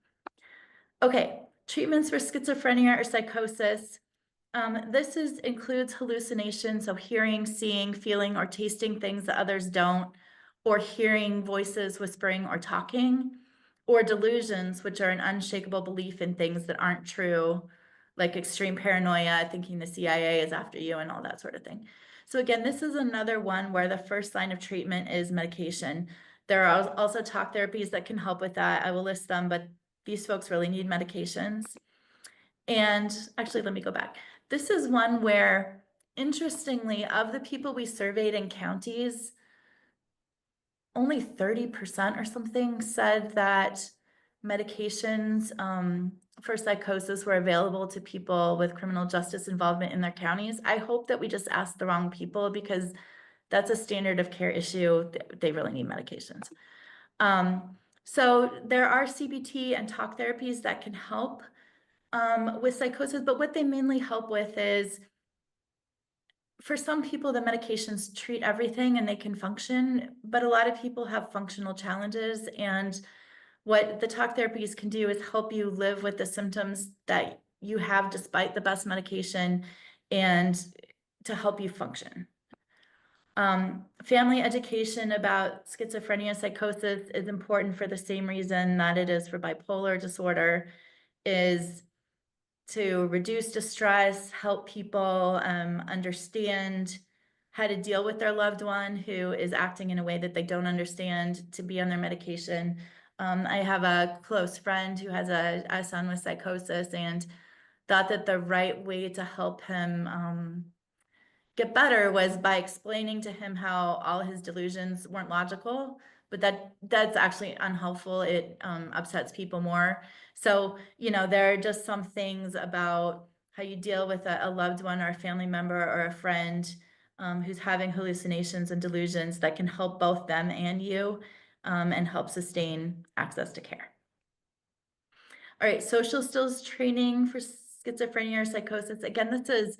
Okay, treatments for schizophrenia or psychosis. This includes hallucinations, so hearing, seeing, feeling, or tasting things that others don't, or hearing voices whispering or talking, or delusions, which are an unshakable belief in things that aren't true, like extreme paranoia, thinking the CIA is after you and all that sort of thing. So again, this is another one where the first line of treatment is medication. There are also talk therapies that can help with that. I will list them, but these folks really need medications. And actually, let me go back. This is one where, interestingly, of the people we surveyed in counties, only 30% or something said that medications for psychosis were available to people with criminal justice involvement in their counties. I hope that we just asked the wrong people, because that's a standard of care issue. They really need medications. So there are CBT and talk therapies that can help with psychosis, but what they mainly help with is, for some people, the medications treat everything and they can function, but a lot of people have functional challenges. And what the talk therapies can do is help you live with the symptoms that you have despite the best medication, and to help you function. Family education about schizophrenia, psychosis is important for the same reason that it is for bipolar disorder, is to reduce distress, help people understand how to deal with their loved one who is acting in a way that they don't understand, to be on their medication. I have a close friend who has a son with psychosis, and thought that the right way to help him get better was by explaining to him how all his delusions weren't logical, but that's actually unhelpful. It upsets people more. So, you know, there are just some things about how you deal with a loved one or a family member or a friend who's having hallucinations and delusions that can help both them and you, and help sustain access to care. All right, social skills training for schizophrenia or psychosis. Again, this is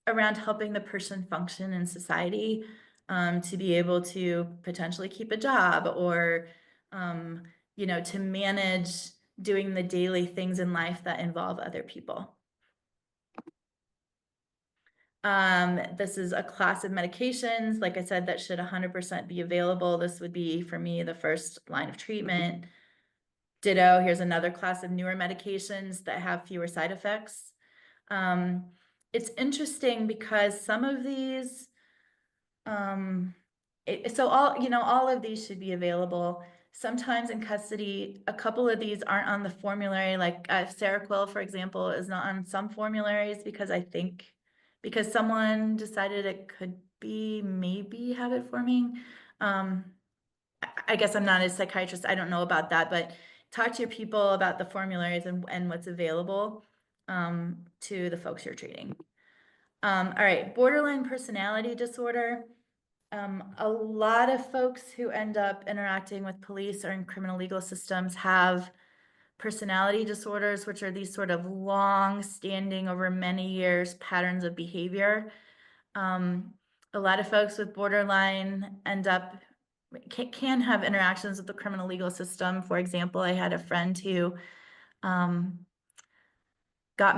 around helping the person function in society, to be able to potentially keep a job, or you know, to manage doing the daily things in life that involve other people. This is a class of medications, like I said, that should 100% be available. This would be, for me, the first line of treatment. Ditto, here's another class of newer medications that have fewer side effects. It's interesting because some of these, so all of these should be available. sometimes in custody, a couple of these aren't on the formulary, like Seroquel, for example, is not on some formularies because someone decided it could be maybe habit forming. I guess I'm not a psychiatrist, I don't know about that, but talk to your people about the formularies and what's available to the folks you're treating. All right, borderline personality disorder. A lot of folks who end up interacting with police or in criminal legal systems have personality disorders, which are these sort of long-standing over many years patterns of behavior. A lot of folks with borderline end up can have interactions with the criminal legal system. For example, I had a friend who got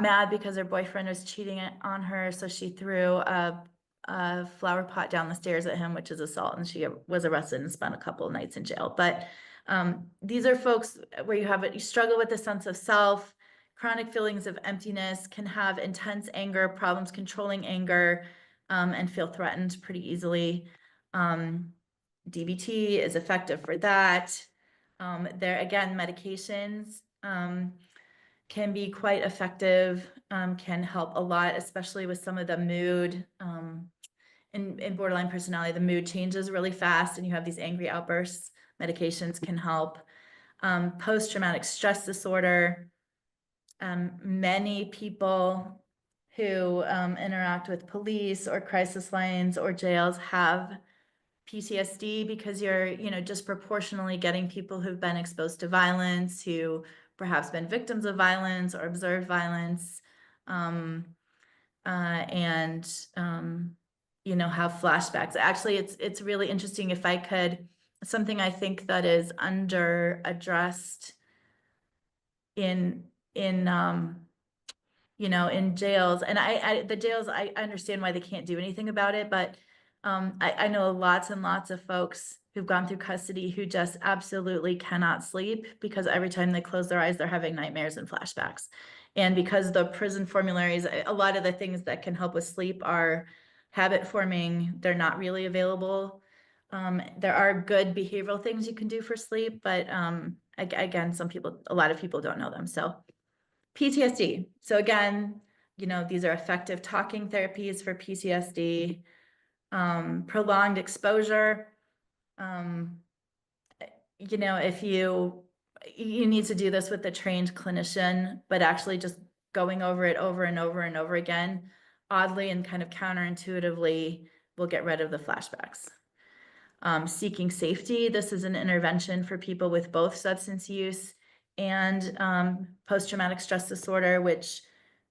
mad because her boyfriend was cheating on her, so she threw a flower pot down the stairs at him, which is assault, and she was arrested and spent a couple of nights in jail. But these are folks where you struggle with a sense of self, chronic feelings of emptiness, can have intense anger, problems controlling anger, and feel threatened pretty easily. DBT is effective for that. There again, medications can be quite effective, can help a lot, especially with some of the mood. In borderline personality, the mood changes really fast and you have these angry outbursts. Medications can help. Post-traumatic stress disorder. Many people who interact with police or crisis lines or jails have PTSD because you're, disproportionately getting people who've been exposed to violence, who perhaps been victims of violence or observed violence, and have flashbacks. Actually, it's really interesting. If I could, something I think that is under addressed in jails, and the jails, I understand why they can't do anything about it, but I know lots and lots of folks who've gone through custody who just absolutely cannot sleep because every time they close their eyes, they're having nightmares and flashbacks. And because the prison formularies, a lot of the things that can help with sleep are habit forming, they're not really available. There are good behavioral things you can do for sleep, but again, a lot of people don't know them. So PTSD. So again, these are effective talking therapies for PTSD. Prolonged exposure. If you need to do this with a trained clinician, but actually just going over it over and over and over again, oddly and kind of counterintuitively, will get rid of the flashbacks. Seeking safety. This is an intervention for people with both substance use and post-traumatic stress disorder, which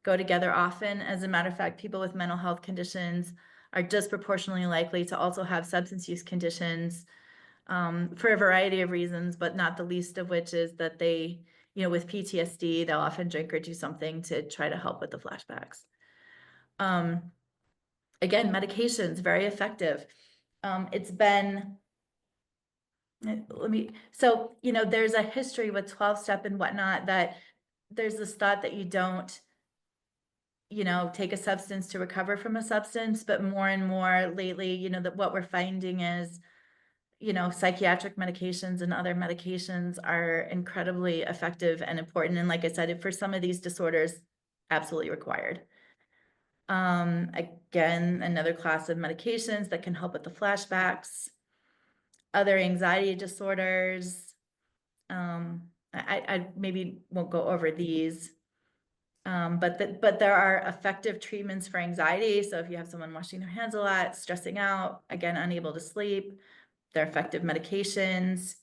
go together often. As a matter of fact, people with mental health conditions are disproportionately likely to also have substance use conditions for a variety of reasons, but not the least of which is that they, with PTSD, they'll often drink or do something to try to help with the flashbacks. Again, medications, very effective. It's been, there's a history with 12-step and whatnot that there's this thought that you don't, take a substance to recover from a substance, but more and more lately, that what we're finding is, psychiatric medications and other medications are incredibly effective and important. And like I said, for some of these disorders, absolutely required. Again, another class of medications that can help with the flashbacks. Other anxiety disorders. I maybe won't go over these. But there are effective treatments for anxiety. So if you have someone washing their hands a lot, stressing out, again, unable to sleep, there are effective medications.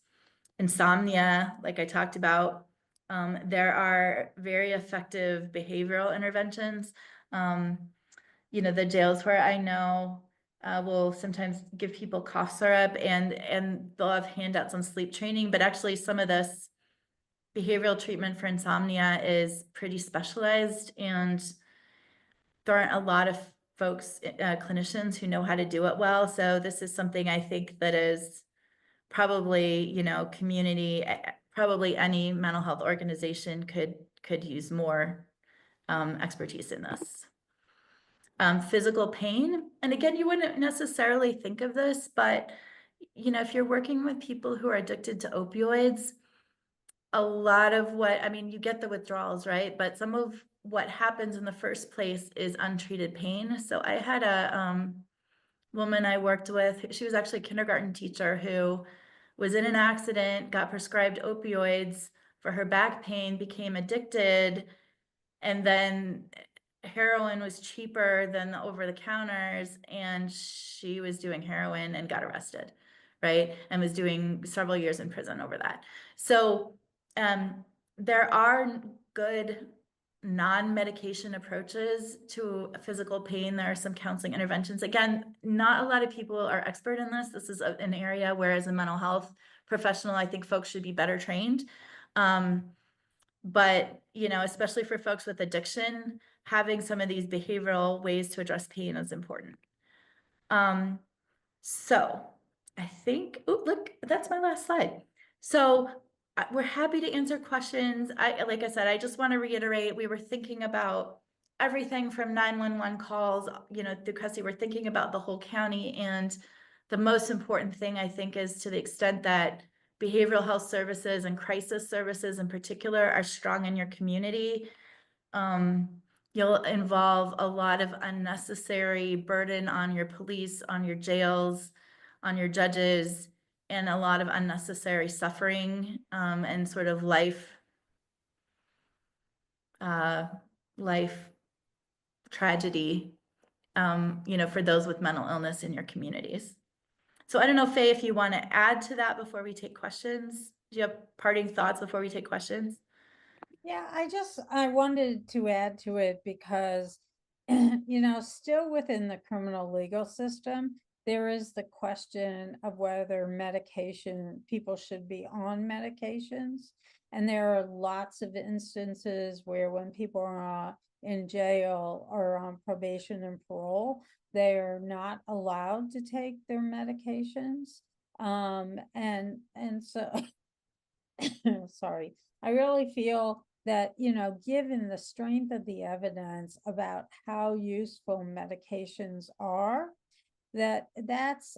Insomnia, like I talked about, there are very effective behavioral interventions. The jails where I know will sometimes give people cough syrup and they'll have handouts on sleep training, but actually some of this behavioral treatment for insomnia is pretty specialized and there aren't a lot of folks, clinicians who know how to do it well. So this is something I think that is probably, community, probably any mental health organization could use more expertise in this. Physical pain. And again, you wouldn't necessarily think of this, but you know, if you're working with people who are addicted to opioids, a lot of what, I mean, you get the withdrawals, right? But some of what happens in the first place is untreated pain. So I had a woman I worked with, she was actually a kindergarten teacher who was in an accident, got prescribed opioids for her back pain, became addicted, and then heroin was cheaper than the over the counters, and she was doing heroin and got arrested, right? And was doing several years in prison over that. So there are good non-medication approaches to physical pain. There are some counseling interventions. Again, not a lot of people are expert in this. This is an area where, as a mental health professional, I think folks should be better trained. But, you know, especially for folks with addiction, having some of these behavioral ways to address pain is important. So I think, oh, look, that's my last slide. So we're happy to answer questions. Like I said, I just want to reiterate, we were thinking about everything from 911 calls, you know, through custody. We're thinking about the whole county. And the most important thing, I think, is to the extent that behavioral health services and crisis services in particular are strong in your community, you'll involve a lot of unnecessary burden on your police, on your jails, on your judges, and a lot of unnecessary suffering, and sort of life tragedy, you know, for those with mental illness in your communities. So I don't know, Faye, if you want to add to that before we take questions. Do you have parting thoughts before we take questions? Yeah, I wanted to add to it because, still within the criminal legal system, there is the question of whether people should be on medications. And there are lots of instances where when people are in jail or on probation and parole, they are not allowed to take their medications. And so sorry, I really feel that, given the strength of the evidence about how useful medications are, that's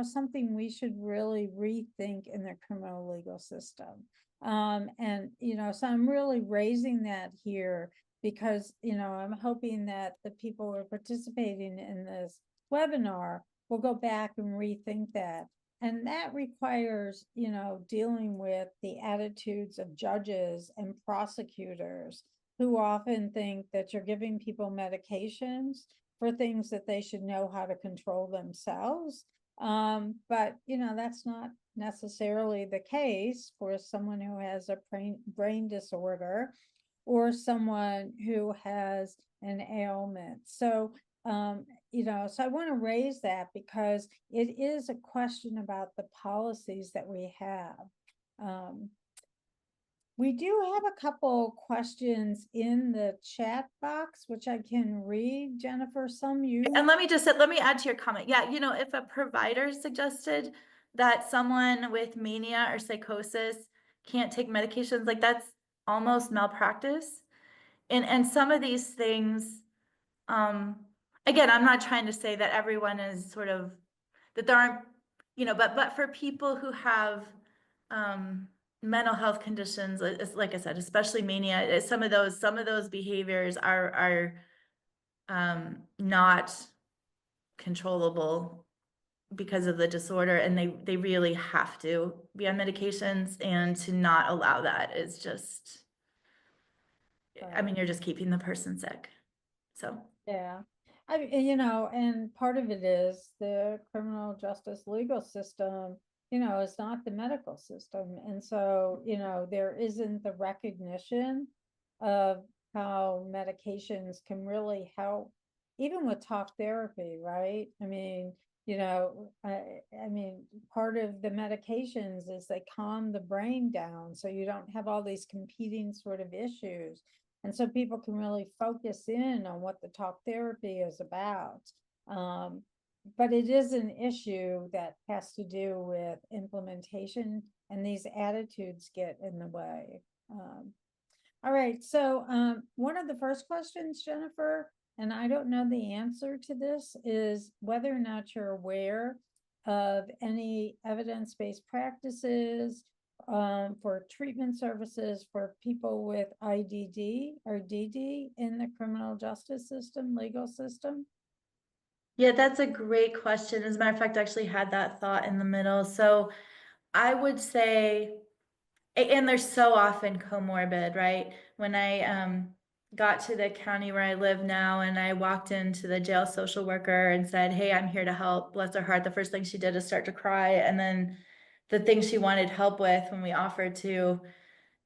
something we should really rethink in the criminal legal system. And so I'm really raising that here because I'm hoping that the people who are participating in this webinar will go back and rethink that. And that requires, dealing with the attitudes of judges and prosecutors who often think that you're giving people medications for things that they should know how to control themselves. But, that's not necessarily the case for someone who has a brain disorder or someone who has an ailment. So so I want to raise that because it is a question about the policies that we have. We do have a couple questions in the chat box, which I can read, Jennifer, some you. And let me add to your comment. Yeah, you know, if a provider suggested that someone with mania or psychosis can't take medications, like that's almost malpractice. And some of these things, again, I'm not trying to say that everyone is sort of, that there aren't, you know, but for people who have mental health conditions, like I said, especially mania, some of those behaviors are not controllable because of the disorder, and they really have to be on medications, and to not allow that is just, I mean, you're just keeping the person sick. So Yeah. And part of it is the criminal justice legal system, is not the medical system. And so, there isn't the recognition of how medications can really help, even with talk therapy, right? Part of the medications is they calm the brain down so you don't have all these competing sort of issues. And so people can really focus in on what the talk therapy is about. But it is an issue that has to do with implementation, and these attitudes get in the way. All right, so one of the first questions, Jennifer, and I don't know the answer to this, is whether or not you're aware of any evidence-based practices for treatment services for people with IDD or DD in the criminal justice system, legal system? Yeah, that's a great question. As a matter of fact, I actually had that thought in the middle. So I would say, and they're so often comorbid, right? When I got to the county where I live now and I walked into the jail social worker and said, "Hey, I'm here to help," bless her heart, the first thing she did is start to cry. And then the thing she wanted help with when we offered to,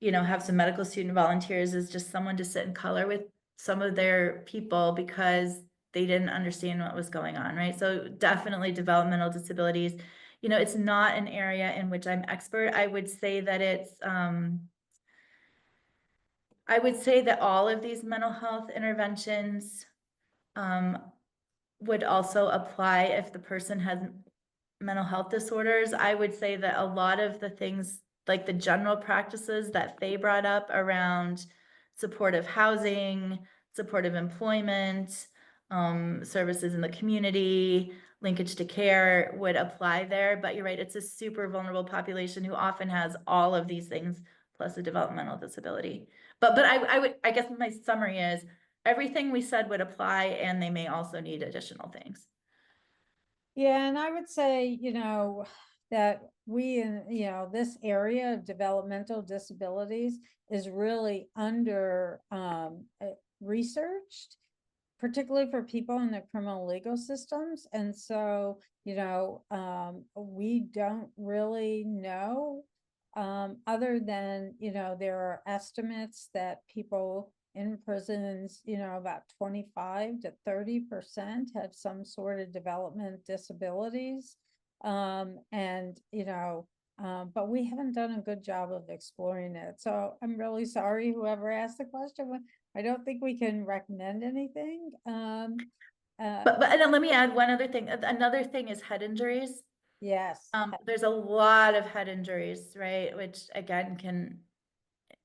have some medical student volunteers is just someone to sit in color with some of their people because they didn't understand what was going on, right? So definitely developmental disabilities. It's not an area in which I'm expert. I would say that all of these mental health interventions would also apply if the person has mental health disorders. I would say that a lot of the things, like the general practices that they brought up around supportive housing, supportive employment, services in the community, linkage to care would apply there. But you're right, it's a super vulnerable population who often has all of these things plus a developmental disability. But I guess my summary is everything we said would apply, and they may also need additional things. Yeah, and I would say, that we in, this area of developmental disabilities is really under researched, particularly for people in the criminal legal systems. And so, we don't really know, other than, there are estimates that people in prisons, about 25 to 30% have some sort of development disabilities. And, but we haven't done a good job of exploring it. So I'm really sorry, whoever asked the question. I don't think we can recommend anything. But and then let me add one other thing. Another thing is head injuries. Yes. There's a lot of head injuries, right? Which again can